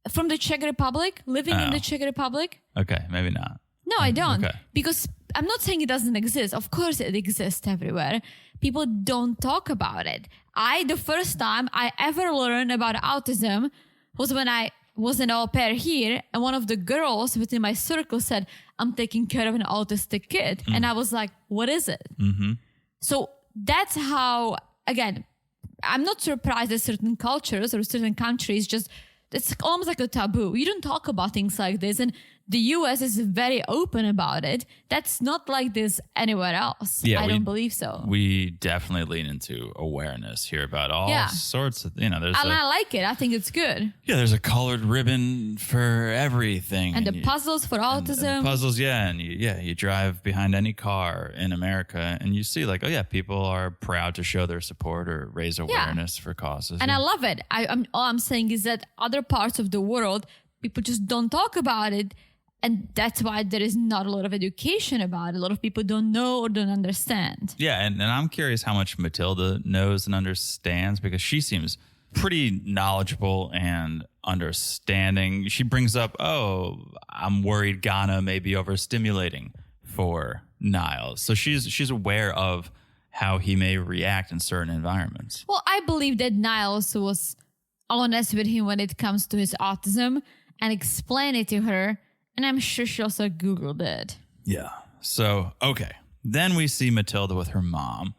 From the Czech Republic, living in the Czech Republic. Okay, maybe not. No, I don't. Okay. Because I'm not saying it doesn't exist. Of course it exists everywhere. People don't talk about it. The first time I ever learned about autism was when I was an au pair here, and one of the girls within my circle said, I'm taking care of an autistic kid. And I was like, what is it? So that's how, again, I'm not surprised that certain cultures or certain countries it's almost like a taboo. You don't talk about things like this. And the US is very open about it. That's not like this anywhere else. Yeah, I don't believe so. We definitely lean into awareness here about all sorts of, there's and I like it. I think it's good. Yeah, there's a colored ribbon for everything. And the puzzles for autism. And the puzzles, and you drive behind any car in America and you see like, people are proud to show their support or raise awareness for causes. And I love it. All I'm saying is that other parts of the world, people just don't talk about it. And that's why there is not a lot of education about it. A lot of people don't know or don't understand. Yeah, and I'm curious how much Matilda knows and understands, because she seems pretty knowledgeable and understanding. She brings up, I'm worried Ghana may be overstimulating for Niles. So she's aware of how he may react in certain environments. Well, I believe that Niles was honest with him when it comes to his autism and explained it to her. And I'm sure she also Googled it. Yeah. So, okay. Then we see Matilda with her mom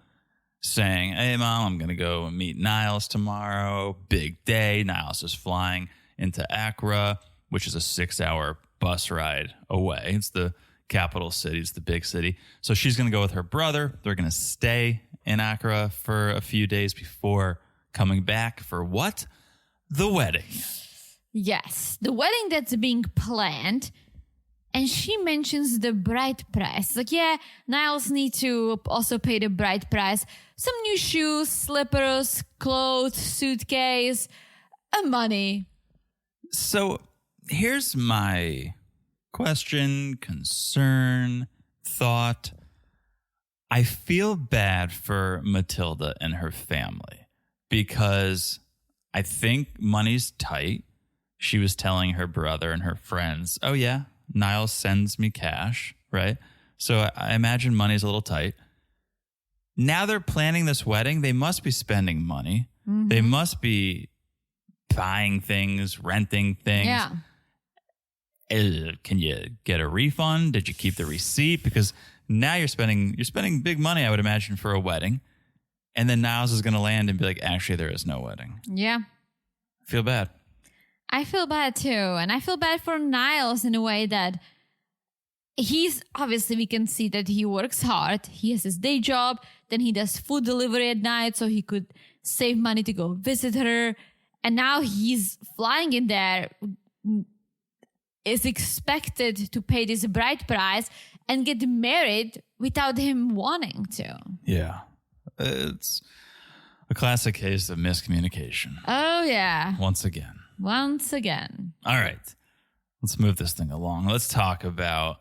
saying, hey, Mom, I'm going to go and meet Niles tomorrow. Big day. Niles is flying into Accra, which is a 6-hour bus ride away. It's the capital city. It's the big city. So she's going to go with her brother. They're going to stay in Accra for a few days before coming back for what? The wedding. Yes, the wedding that's being planned. And she mentions the bride price. Like, Niles need to also pay the bride price. Some new shoes, slippers, clothes, suitcase, and money. So here's my question, concern, thought. I feel bad for Matilda and her family because I think money's tight. She was telling her brother and her friends, Niles sends me cash, right? So I imagine money's a little tight. Now they're planning this wedding. They must be spending money. Mm-hmm. They must be buying things, renting things. Yeah. Can you get a refund? Did you keep the receipt? Because now you're spending big money, I would imagine, for a wedding. And then Niles is going to land and be like, actually, there is no wedding. Yeah. I feel bad. I feel bad too. And I feel bad for Niles in a way that we can see that he works hard. He has his day job. Then he does food delivery at night so he could save money to go visit her. And now he's flying in there, is expected to pay this bride price and get married without him wanting to. Yeah. It's a classic case of miscommunication. Oh, yeah. Once again. All right. Let's move this thing along. Let's talk about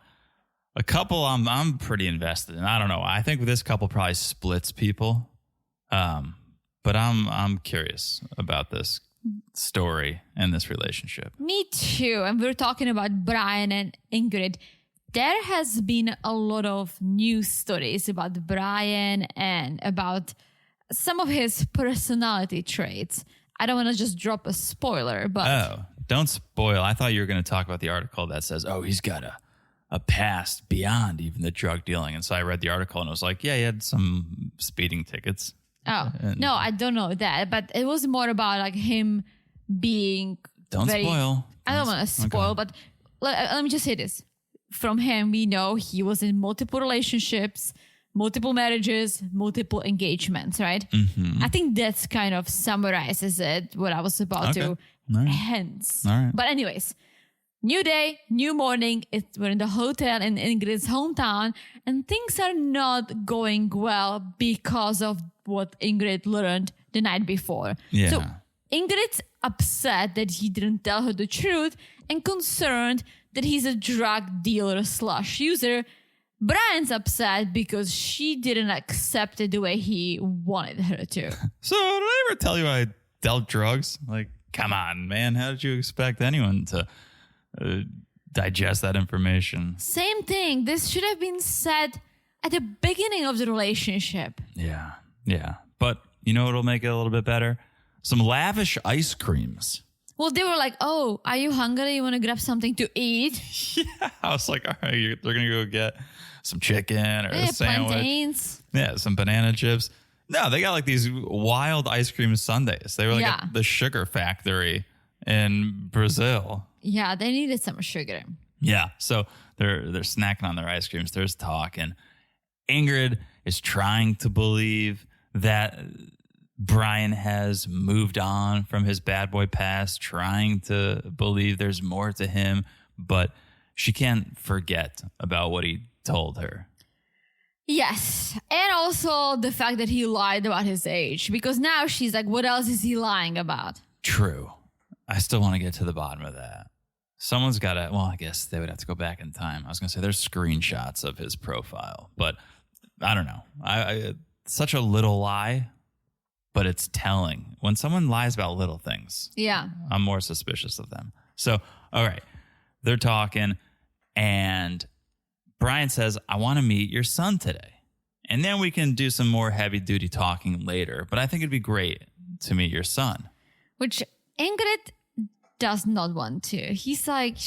a couple I'm pretty invested in. I don't know. I think this couple probably splits people. But I'm curious about this story and this relationship. Me too. And we're talking about Brian and Ingrid. There has been a lot of news stories about Brian and about some of his personality traits. I don't want to just drop a spoiler, but... Oh, don't spoil. I thought you were going to talk about the article that says, he's got a past beyond even the drug dealing. And so I read the article and it was like, he had some speeding tickets. Oh, no, I don't know that. But it was more about like him being Don't spoil. I don't want to spoil, okay. But let me just say this. From him, we know he was in multiple relationships, multiple marriages, multiple engagements, right? Mm-hmm. I think that's kind of summarizes it, what I was about to hence. All right. But anyways, new day, new morning. We're in the hotel in Ingrid's hometown, and things are not going well because of what Ingrid learned the night before. Yeah. So Ingrid's upset that he didn't tell her the truth and concerned that he's a drug dealer / user. Brian's upset because she didn't accept it the way he wanted her to. So did I ever tell you I dealt drugs? Like, come on, man. How did you expect anyone to digest that information? Same thing. This should have been said at the beginning of the relationship. Yeah. But you know what'll make it a little bit better? Some lavish ice creams. Well, they were like, oh, are you hungry? You want to grab something to eat? Yeah. I was like, all right, they're going to go get some chicken or a sandwich. Plantains. Yeah, some banana chips. No, they got like these wild ice cream sundaes. They were like at the sugar factory in Brazil. Yeah, they needed some sugar. Yeah. So they're snacking on their ice creams. There's talk, and Ingrid is trying to believe that Brian has moved on from his bad boy past, trying to believe there's more to him, but she can't forget about what he told her. Yes. And also the fact that he lied about his age, because now she's like, what else is he lying about? True. I still want to get to the bottom of that. Someone's got to, well, I guess they would have to go back in time. I was going to say there's screenshots of his profile, but I don't know. I such a little lie, but it's telling. When someone lies about little things, yeah, I'm more suspicious of them. So, all right, they're talking, and Brian says, I want to meet your son today. And then we can do some more heavy-duty talking later, but I think it'd be great to meet your son. Which Ingrid does not want to. He's like,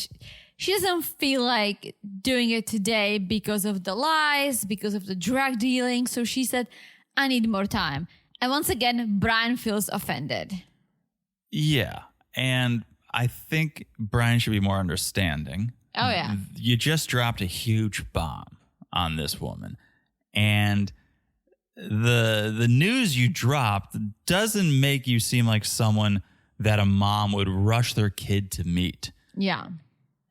she doesn't feel like doing it today because of the lies, because of the drug dealing. So she said, I need more time. And once again, Brian feels offended. Yeah. And I think Brian should be more understanding. Oh, yeah. You just dropped a huge bomb on this woman. And the news you dropped doesn't make you seem like someone that a mom would rush their kid to meet. Yeah.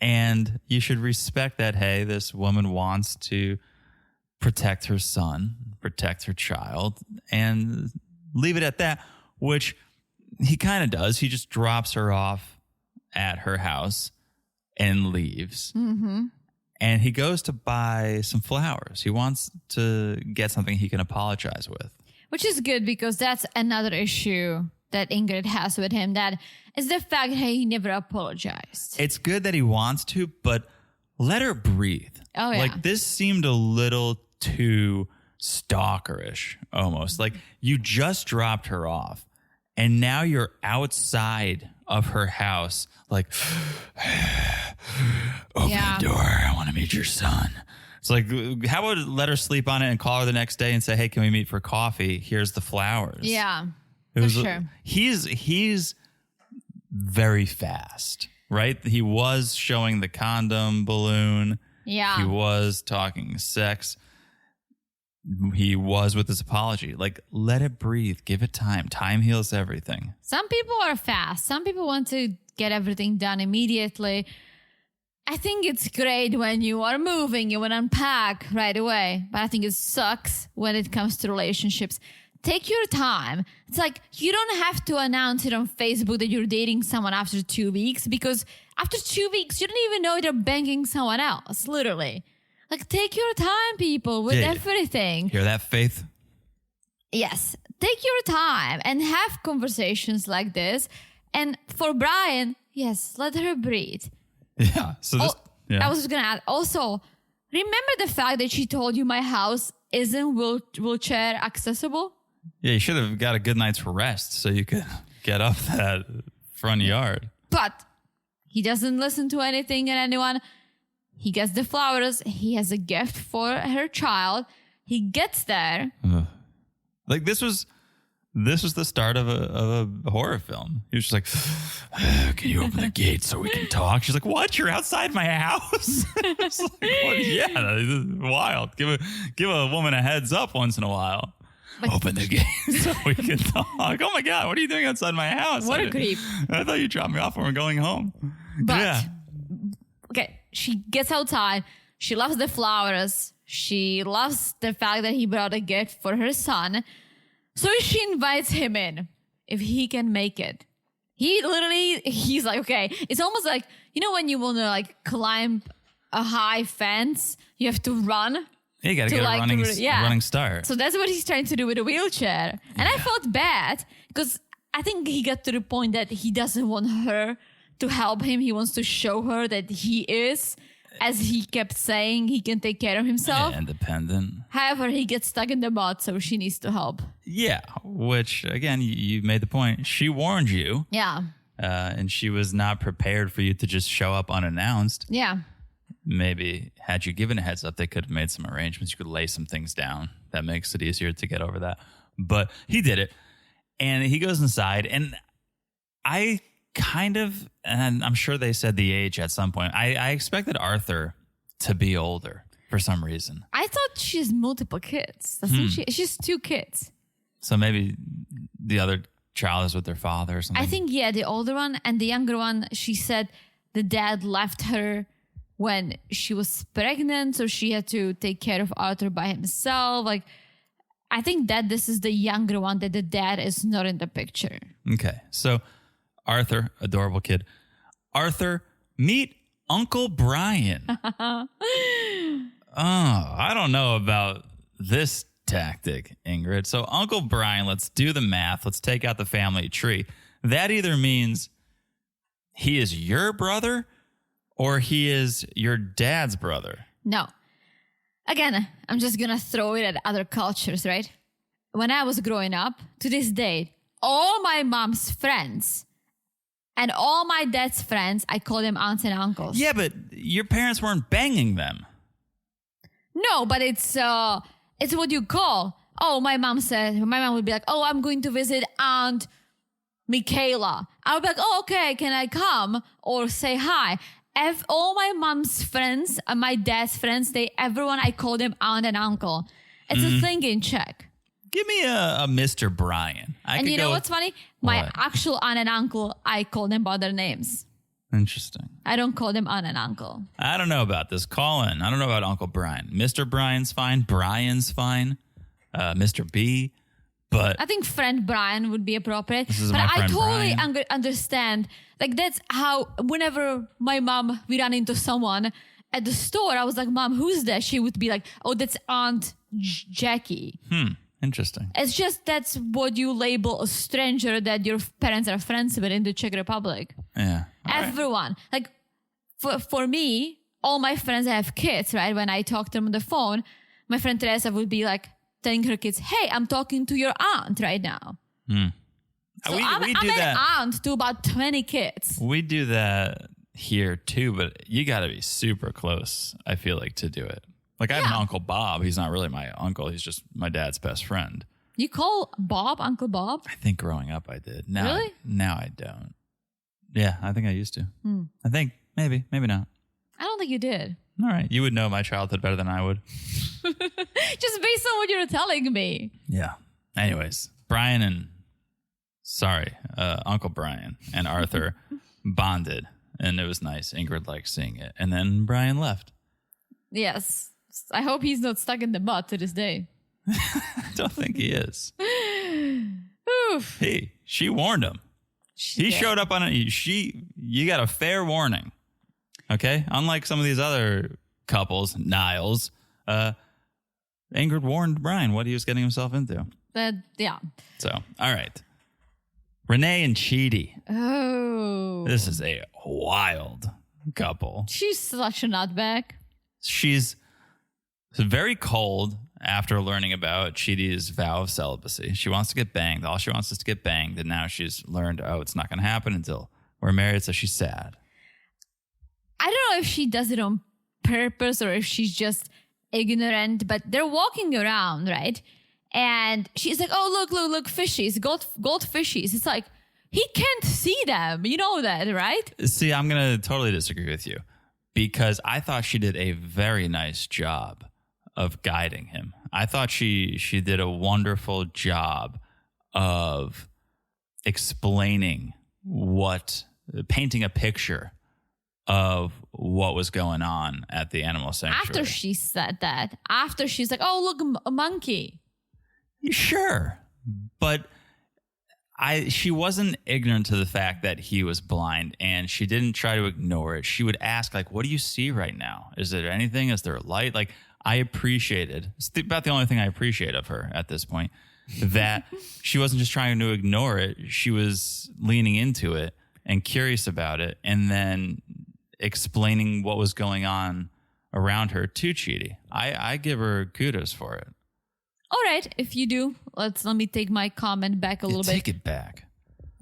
And you should respect that, hey, this woman wants to protect her son, protect her child, and leave it at that, which he kind of does. He just drops her off at her house and leaves. Mm-hmm. And he goes to buy some flowers. He wants to get something he can apologize with. Which is good, because that's another issue that Ingrid has with him. That is the fact that he never apologized. It's good that he wants to, but let her breathe. Oh, yeah. Like, this seemed a little too stalkerish almost. Like, you just dropped her off, and now you're outside of her house, like, open the door, I want to meet your son. It's like, how about let her sleep on it and call her the next day and say, hey, can we meet for coffee? Here's the flowers. Yeah, for sure. He's very fast, right? He was showing the condom balloon. Yeah. He was talking sex. He was with his apology. Like, let it breathe. Give it time. Time heals everything. Some people are fast. Some people want to get everything done immediately. I think it's great when you are moving, you want to unpack right away. But I think it sucks when it comes to relationships. Take your time. It's like, you don't have to announce it on Facebook that you're dating someone after 2 weeks, because after 2 weeks, you don't even know they're banging someone else, literally. Like, take your time, people, with everything. Hear that, Faith? Yes. Take your time and have conversations like this. And for Brian, yes, let her breathe. Yeah. So this, I was going to add, also, remember the fact that she told you my house isn't wheelchair accessible? Yeah, you should have got a good night's rest so you could get up that front yard. But he doesn't listen to anything and anyone. He gets the flowers. He has a gift for her child. He gets there. Like, this was the start of a horror film. He was just like, can you open the gate so we can talk? She's like, what? You're outside my house? It's like, what? Yeah, this is wild. Give a woman a heads up once in a while. But open the gate so we can talk. Oh my God, what are you doing outside my house? What a creep. I thought you dropped me off when we're going home. But, okay, she gets outside. She loves the flowers. She loves the fact that he brought a gift for her son. So she invites him in if he can make it. He's like, okay. It's almost like, you know, when you want to like climb a high fence, you have to run. Yeah, you got to get a running start. So that's what he's trying to do with a wheelchair. And I felt bad because I think he got to the point that he doesn't want her to help him. He wants to show her that he is, as he kept saying, he can take care of himself. Yeah, independent. However, he gets stuck in the mud, so she needs to help. Yeah, which, again, you made the point. She warned you. Yeah. And she was not prepared for you to just show up unannounced. Yeah. Maybe had you given a heads up, they could have made some arrangements. You could lay some things down. That makes it easier to get over that. But he did it. And he goes inside. And I kind of, and I'm sure they said the age at some point. I expected Arthur to be older for some reason. I thought she has multiple kids. Doesn't she? She's 2 kids. So maybe the other child is with their father or something. I think, yeah, the older one and the younger one, she said the dad left her when she was pregnant, so she had to take care of Arthur by himself. Like, I think that this is the younger one, that the dad is not in the picture. Okay, so Arthur, adorable kid. Arthur, meet Uncle Brian. Oh, I don't know about this tactic, Ingrid. So Uncle Brian, let's do the math. Let's take out the family tree. That either means he is your brother or he is your dad's brother. No. Again, I'm just going to throw it at other cultures, right? When I was growing up, to this day, all my mom's friends and all my dad's friends, I call them aunts and uncles. Yeah, but your parents weren't banging them. No, but it's what you call. Oh, my mom would be like, oh, I'm going to visit Aunt Michaela. I would be like, oh, okay, can I come? Or say hi. All my mom's friends and my dad's friends, everyone, I call them aunt and uncle. It's a thing in Czech. Give me a Mr. Brian. And you know what's funny? My actual aunt and uncle, I call them by their names. Interesting. I don't call them aunt and uncle. I don't know about this. Call in. I don't know about Uncle Brian. Mr. Brian's fine. Brian's fine. Mr. B. But I think friend Brian would be appropriate. But I totally understand. Like, that's how whenever my mom, we run into someone at the store, I was like, Mom, who's that? She would be like, oh, that's Aunt Jackie. Interesting. It's just that's what you label a stranger that your parents are friends with in the Czech Republic. Yeah. Everyone. Like, for me, all my friends have kids, right? When I talk to them on the phone, my friend Teresa would be like telling her kids, hey, I'm talking to your aunt right now. So I'm an aunt to about 20 kids. We do that here too, but you got to be super close, I feel like, to do it. Like, I have an Uncle Bob. He's not really my uncle. He's just my dad's best friend. You call Bob Uncle Bob? I think growing up I did. Now, really? Now I don't. Yeah, I think I used to. I think maybe not. I don't think you did. All right. You would know my childhood better than I would. Just based on what you're telling me. Yeah. Anyways, Uncle Brian and Arthur bonded, and it was nice. Ingrid liked seeing it. And then Brian left. Yes. I hope he's not stuck in the mud to this day. I don't think he is. Oof. Hey, she warned him. He showed up on it. You got a fair warning. Okay? Unlike some of these other couples, Niles, Ingrid warned Brian what he was getting himself into. Yeah. So, all right. Renee and Chidi. Oh. This is a wild couple. She's such a nutbag. She's very cold after learning about Chidi's vow of celibacy. She wants to get banged. All she wants is to get banged. And now she's learned, it's not going to happen until we're married. So she's sad. I don't know if she does it on purpose or if she's just ignorant, but they're walking around, right? And she's like, oh, look, fishies, gold fishies. It's like, he can't see them. You know that, right? See, I'm going to totally disagree with you because I thought she did a very nice job of guiding him. I thought she did a wonderful job of explaining painting a picture of what was going on at the animal sanctuary. After she said that, after she's like, oh, look, a monkey. Sure. But she wasn't ignorant to the fact that he was blind, and she didn't try to ignore it. She would ask, like, what do you see right now? Is there anything? Is there a light? Like, I appreciated, it's about the only thing I appreciate of her at this point, that she wasn't just trying to ignore it. She was leaning into it and curious about it, and then explaining what was going on around her to Chidi. I give her kudos for it. All right, if you do, let me take my comment back a little bit. Take it back.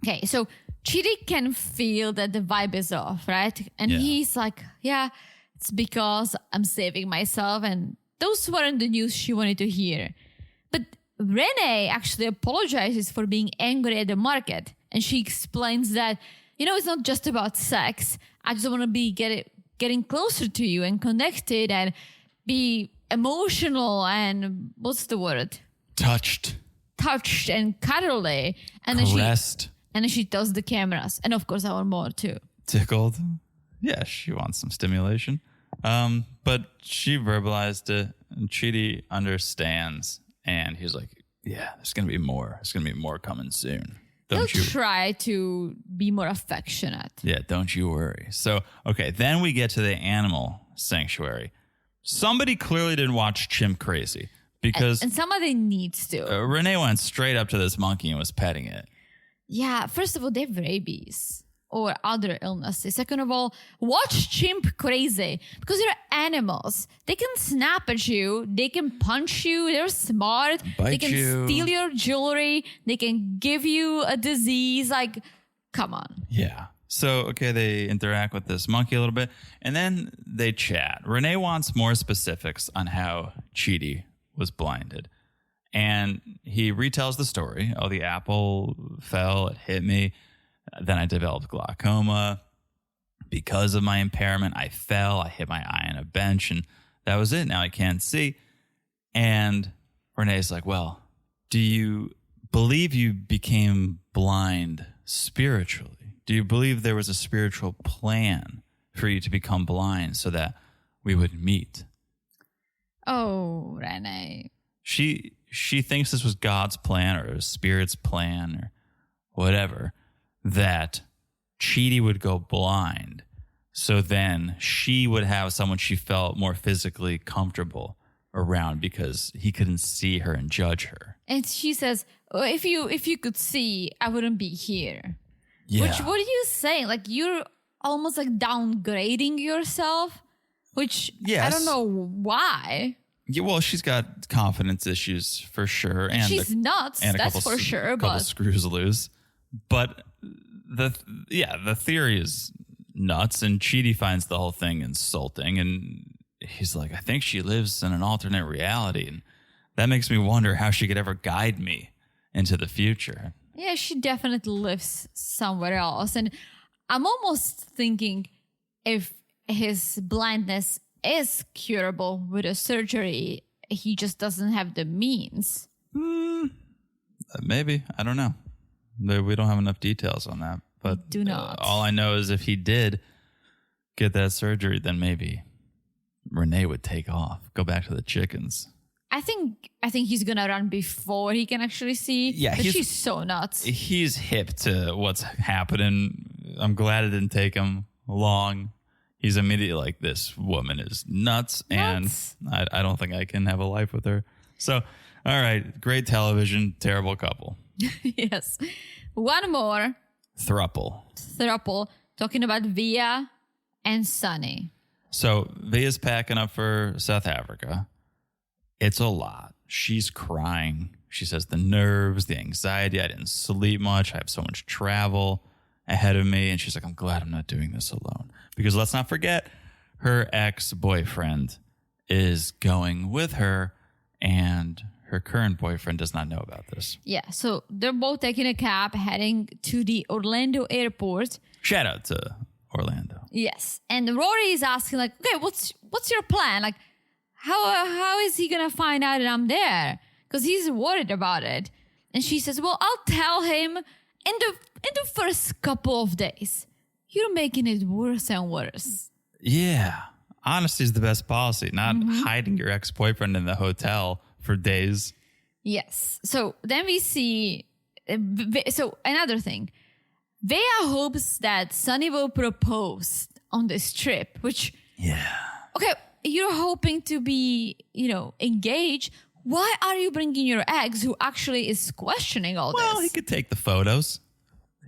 Okay, so Chidi can feel that the vibe is off, right? And he's like, yeah, it's because I'm saving myself. And those weren't the news she wanted to hear. But Renee actually apologizes for being angry at the market. And she explains that it's not just about sex. I just want to be getting closer to you and connected and be emotional and what's the word? Touched And cuddly. And Caressed. then she tells the cameras. And of course, I want more too. Tickled. Yeah, she wants some stimulation. But she verbalized it, and Chidi understands. And he's like, yeah, there's going to be more. There's going to be more coming soon. He'll try to be more affectionate. Yeah, don't you worry. So, okay, then we get to the animal sanctuary. Somebody clearly didn't watch Chimp Crazy because... And somebody needs to. Renee went straight up to this monkey and was petting it. Yeah, first of all, they have rabies or other illnesses. Second of all, watch Chimp Crazy because they're animals. They can snap at you. They can punch you. They're smart. They can steal your jewelry. They can give you a disease. Like, come on. Yeah. So, okay, they interact with this monkey a little bit, and then they chat. Renee wants more specifics on how Chidi was blinded. And he retells the story. Oh, the apple fell, it hit me. Then I developed glaucoma. Because of my impairment, I fell. I hit my eye on a bench, and that was it. Now I can't see. And Renee's like, well, do you believe you became blind spiritually? Do you believe there was a spiritual plan for you to become blind so that we would meet? Oh, Renee. She thinks this was God's plan or a spirit's plan or whatever, that Chidi would go blind. So then she would have someone she felt more physically comfortable around because he couldn't see her and judge her. And she says, oh, if you could see, I wouldn't be here. Yeah. Which, what are you saying? Like, you're almost like downgrading yourself, which yes. I don't know why. Yeah, well, she's got confidence issues for sure. And she's nuts, and that's for sure. A couple screws loose. But the theory is nuts, and Chidi finds the whole thing insulting. And he's like, I think she lives in an alternate reality. And that makes me wonder how she could ever guide me into the future. Yeah, she definitely lives somewhere else. And I'm almost thinking if his blindness is curable with a surgery, he just doesn't have the means. Maybe. I don't know. We don't have enough details on that. But do not. All I know is if he did get that surgery, then maybe Renee would take off, go back to the chickens. I think he's gonna run before he can actually see. Yeah, but she's so nuts. He's hip to what's happening. I'm glad it didn't take him long. He's immediately like, this woman is nuts. And I don't think I can have a life with her. So, all right, great television, terrible couple. Yes. One more. Thruple. Talking about Veah and Sunny. So Veah's packing up for South Africa. It's a lot. She's crying. She says the nerves, the anxiety. I didn't sleep much. I have so much travel ahead of me. And she's like, I'm glad I'm not doing this alone. Because let's not forget, her ex-boyfriend is going with her, and her current boyfriend does not know about this. Yeah, so they're both taking a cab heading to the Orlando airport. Shout out to Orlando. Yes. And Rory is asking, like, okay, what's your plan? Like, how is he going to find out that I'm there? Because he's worried about it. And she says, well, I'll tell him in the first couple of days. You're making it worse and worse. Yeah. Honesty is the best policy, not hiding your ex-boyfriend in the hotel for days. Yes. So then we see... So another thing. Veah hopes that Sunny will propose on this trip, which... Yeah. Okay, you're hoping to be, engaged. Why are you bringing your ex who actually is questioning all this? Well, he could take the photos.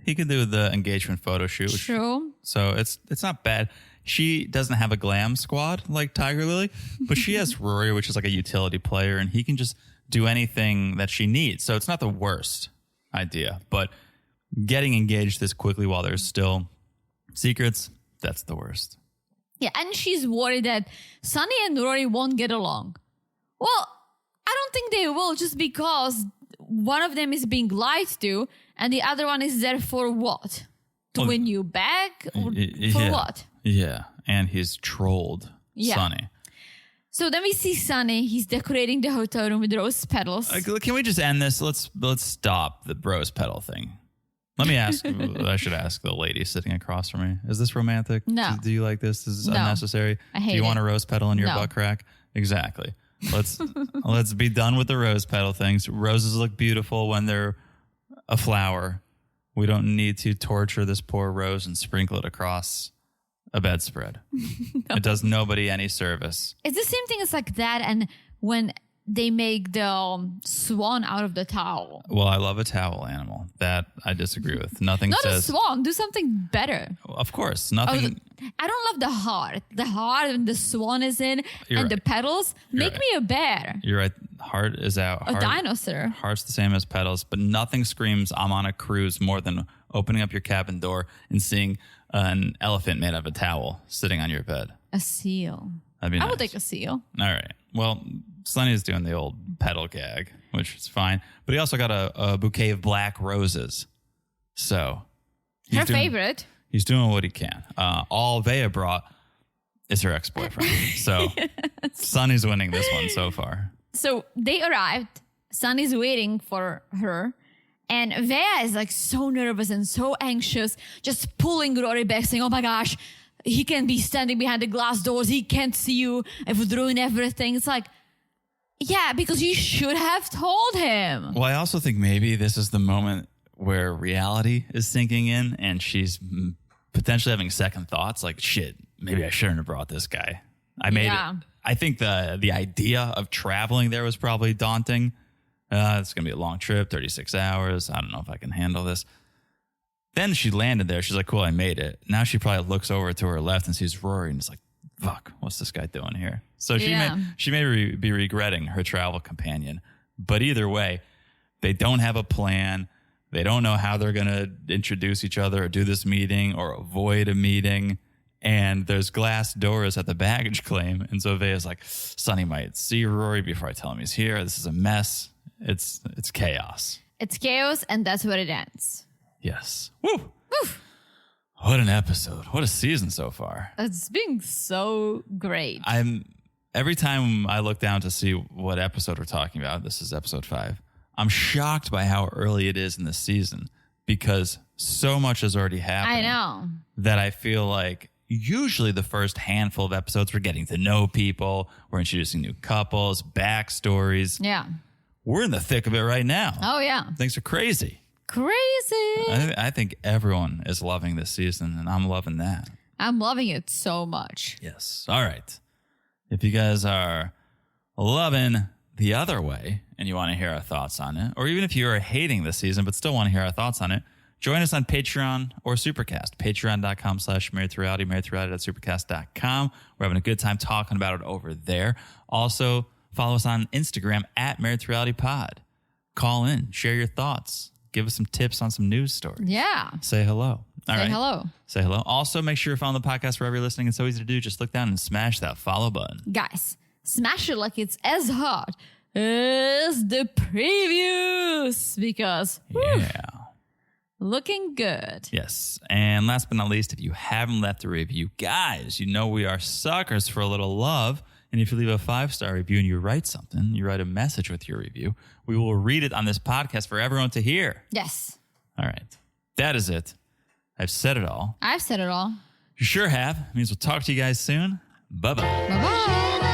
He could do the engagement photo shoot. True. So it's not bad. She doesn't have a glam squad like Tigerlily, but she has Rory, which is like a utility player, and he can just do anything that she needs. So it's not the worst idea, but getting engaged this quickly while there's still secrets, that's the worst. Yeah, and she's worried that Sunny and Rory won't get along. Well, I don't think they will, just because one of them is being lied to and the other one is there for what? To win you back? Or for what? Yeah. And he's trolled Sonny. So then we see Sonny. He's decorating the hotel room with rose petals. Can we just end this? Let's stop the rose petal thing. Let me ask. I should ask the lady sitting across from me. Is this romantic? No. Do you like this? Is this unnecessary? I hate it. Do you want a rose petal in your butt crack? Exactly. Let's be done with the rose petal things. Roses look beautiful when they're a flower. We don't need to torture this poor rose and sprinkle it across a bedspread. It does nobody any service. It's the same thing as like that, and when they make the swan out of the towel. Well, I love a towel animal. That I disagree with. Nothing Not says... a swan. Do something better. Of course. Nothing... I don't love the heart. The heart and the swan is in, and the petals. Make me a bear. You're right. Heart is out. A dinosaur. Heart's the same as petals, but nothing screams I'm on a cruise more than opening up your cabin door and seeing an elephant made of a towel sitting on your bed. A seal. That'd be nice. I would take a seal. All right. Well, Sonny's doing the old petal gag, which is fine. But he also got a bouquet of black roses. So. Her favorite. He's doing what he can. All Veah brought is her ex-boyfriend. So Sonny's winning this one so far. So they arrived. Sonny's waiting for her. And Veah is like so nervous and so anxious, just pulling Rory back, saying, oh my gosh, he can be standing behind the glass doors. He can't see you. It would ruin everything. It's like, yeah, because you should have told him. Well, I also think maybe this is the moment where reality is sinking in and she's potentially having second thoughts like, shit, maybe I shouldn't have brought this guy. I made it. I think the idea of traveling there was probably daunting. It's going to be a long trip, 36 hours. I don't know if I can handle this. Then she landed there. She's like, cool, I made it. Now she probably looks over to her left and sees Rory and is like, fuck, what's this guy doing here? So she may be regretting her travel companion. But either way, they don't have a plan. They don't know how they're going to introduce each other or do this meeting or avoid a meeting. And there's glass doors at the baggage claim. And so Veah's like, Sonny might see Rory before I tell him he's here. This is a mess. It's chaos. It's chaos, and that's where it ends. Yes. Woo! Woo! What an episode. What a season so far. It's been so great. Every time I look down to see what episode we're talking about, this is episode 5, I'm shocked by how early it is in the season because so much has already happened. I know. That I feel like usually the first handful of episodes, we're getting to know people, we're introducing new couples, backstories. Yeah. We're in the thick of it right now. Oh, yeah. Things are crazy. Crazy. I think everyone is loving this season, and I'm loving that. I'm loving it so much. Yes. All right. If you guys are loving The Other Way and you want to hear our thoughts on it, or even if you are hating this season but still want to hear our thoughts on it, join us on Patreon or Supercast. Patreon.com/marriedtoreality, marriedtoreality.supercast.com. We're having a good time talking about it over there. Also, follow us on Instagram at Married to Reality Pod. Call in, share your thoughts, give us some tips on some news stories. Yeah. Say hello. Say hello. Say hello. Also, make sure you're following the podcast wherever you're listening. It's so easy to do. Just look down and smash that follow button. Guys, smash it like it's as hot as the previews because looking good. Yes. And last but not least, if you haven't left a review, guys, you know we are suckers for a little love. And if you leave a 5-star review and you write something, you write a message with your review, we will read it on this podcast for everyone to hear. Yes. All right. That is it. I've said it all. I've said it all. You sure have. It means we'll talk to you guys soon. Bye-bye. Bye-bye.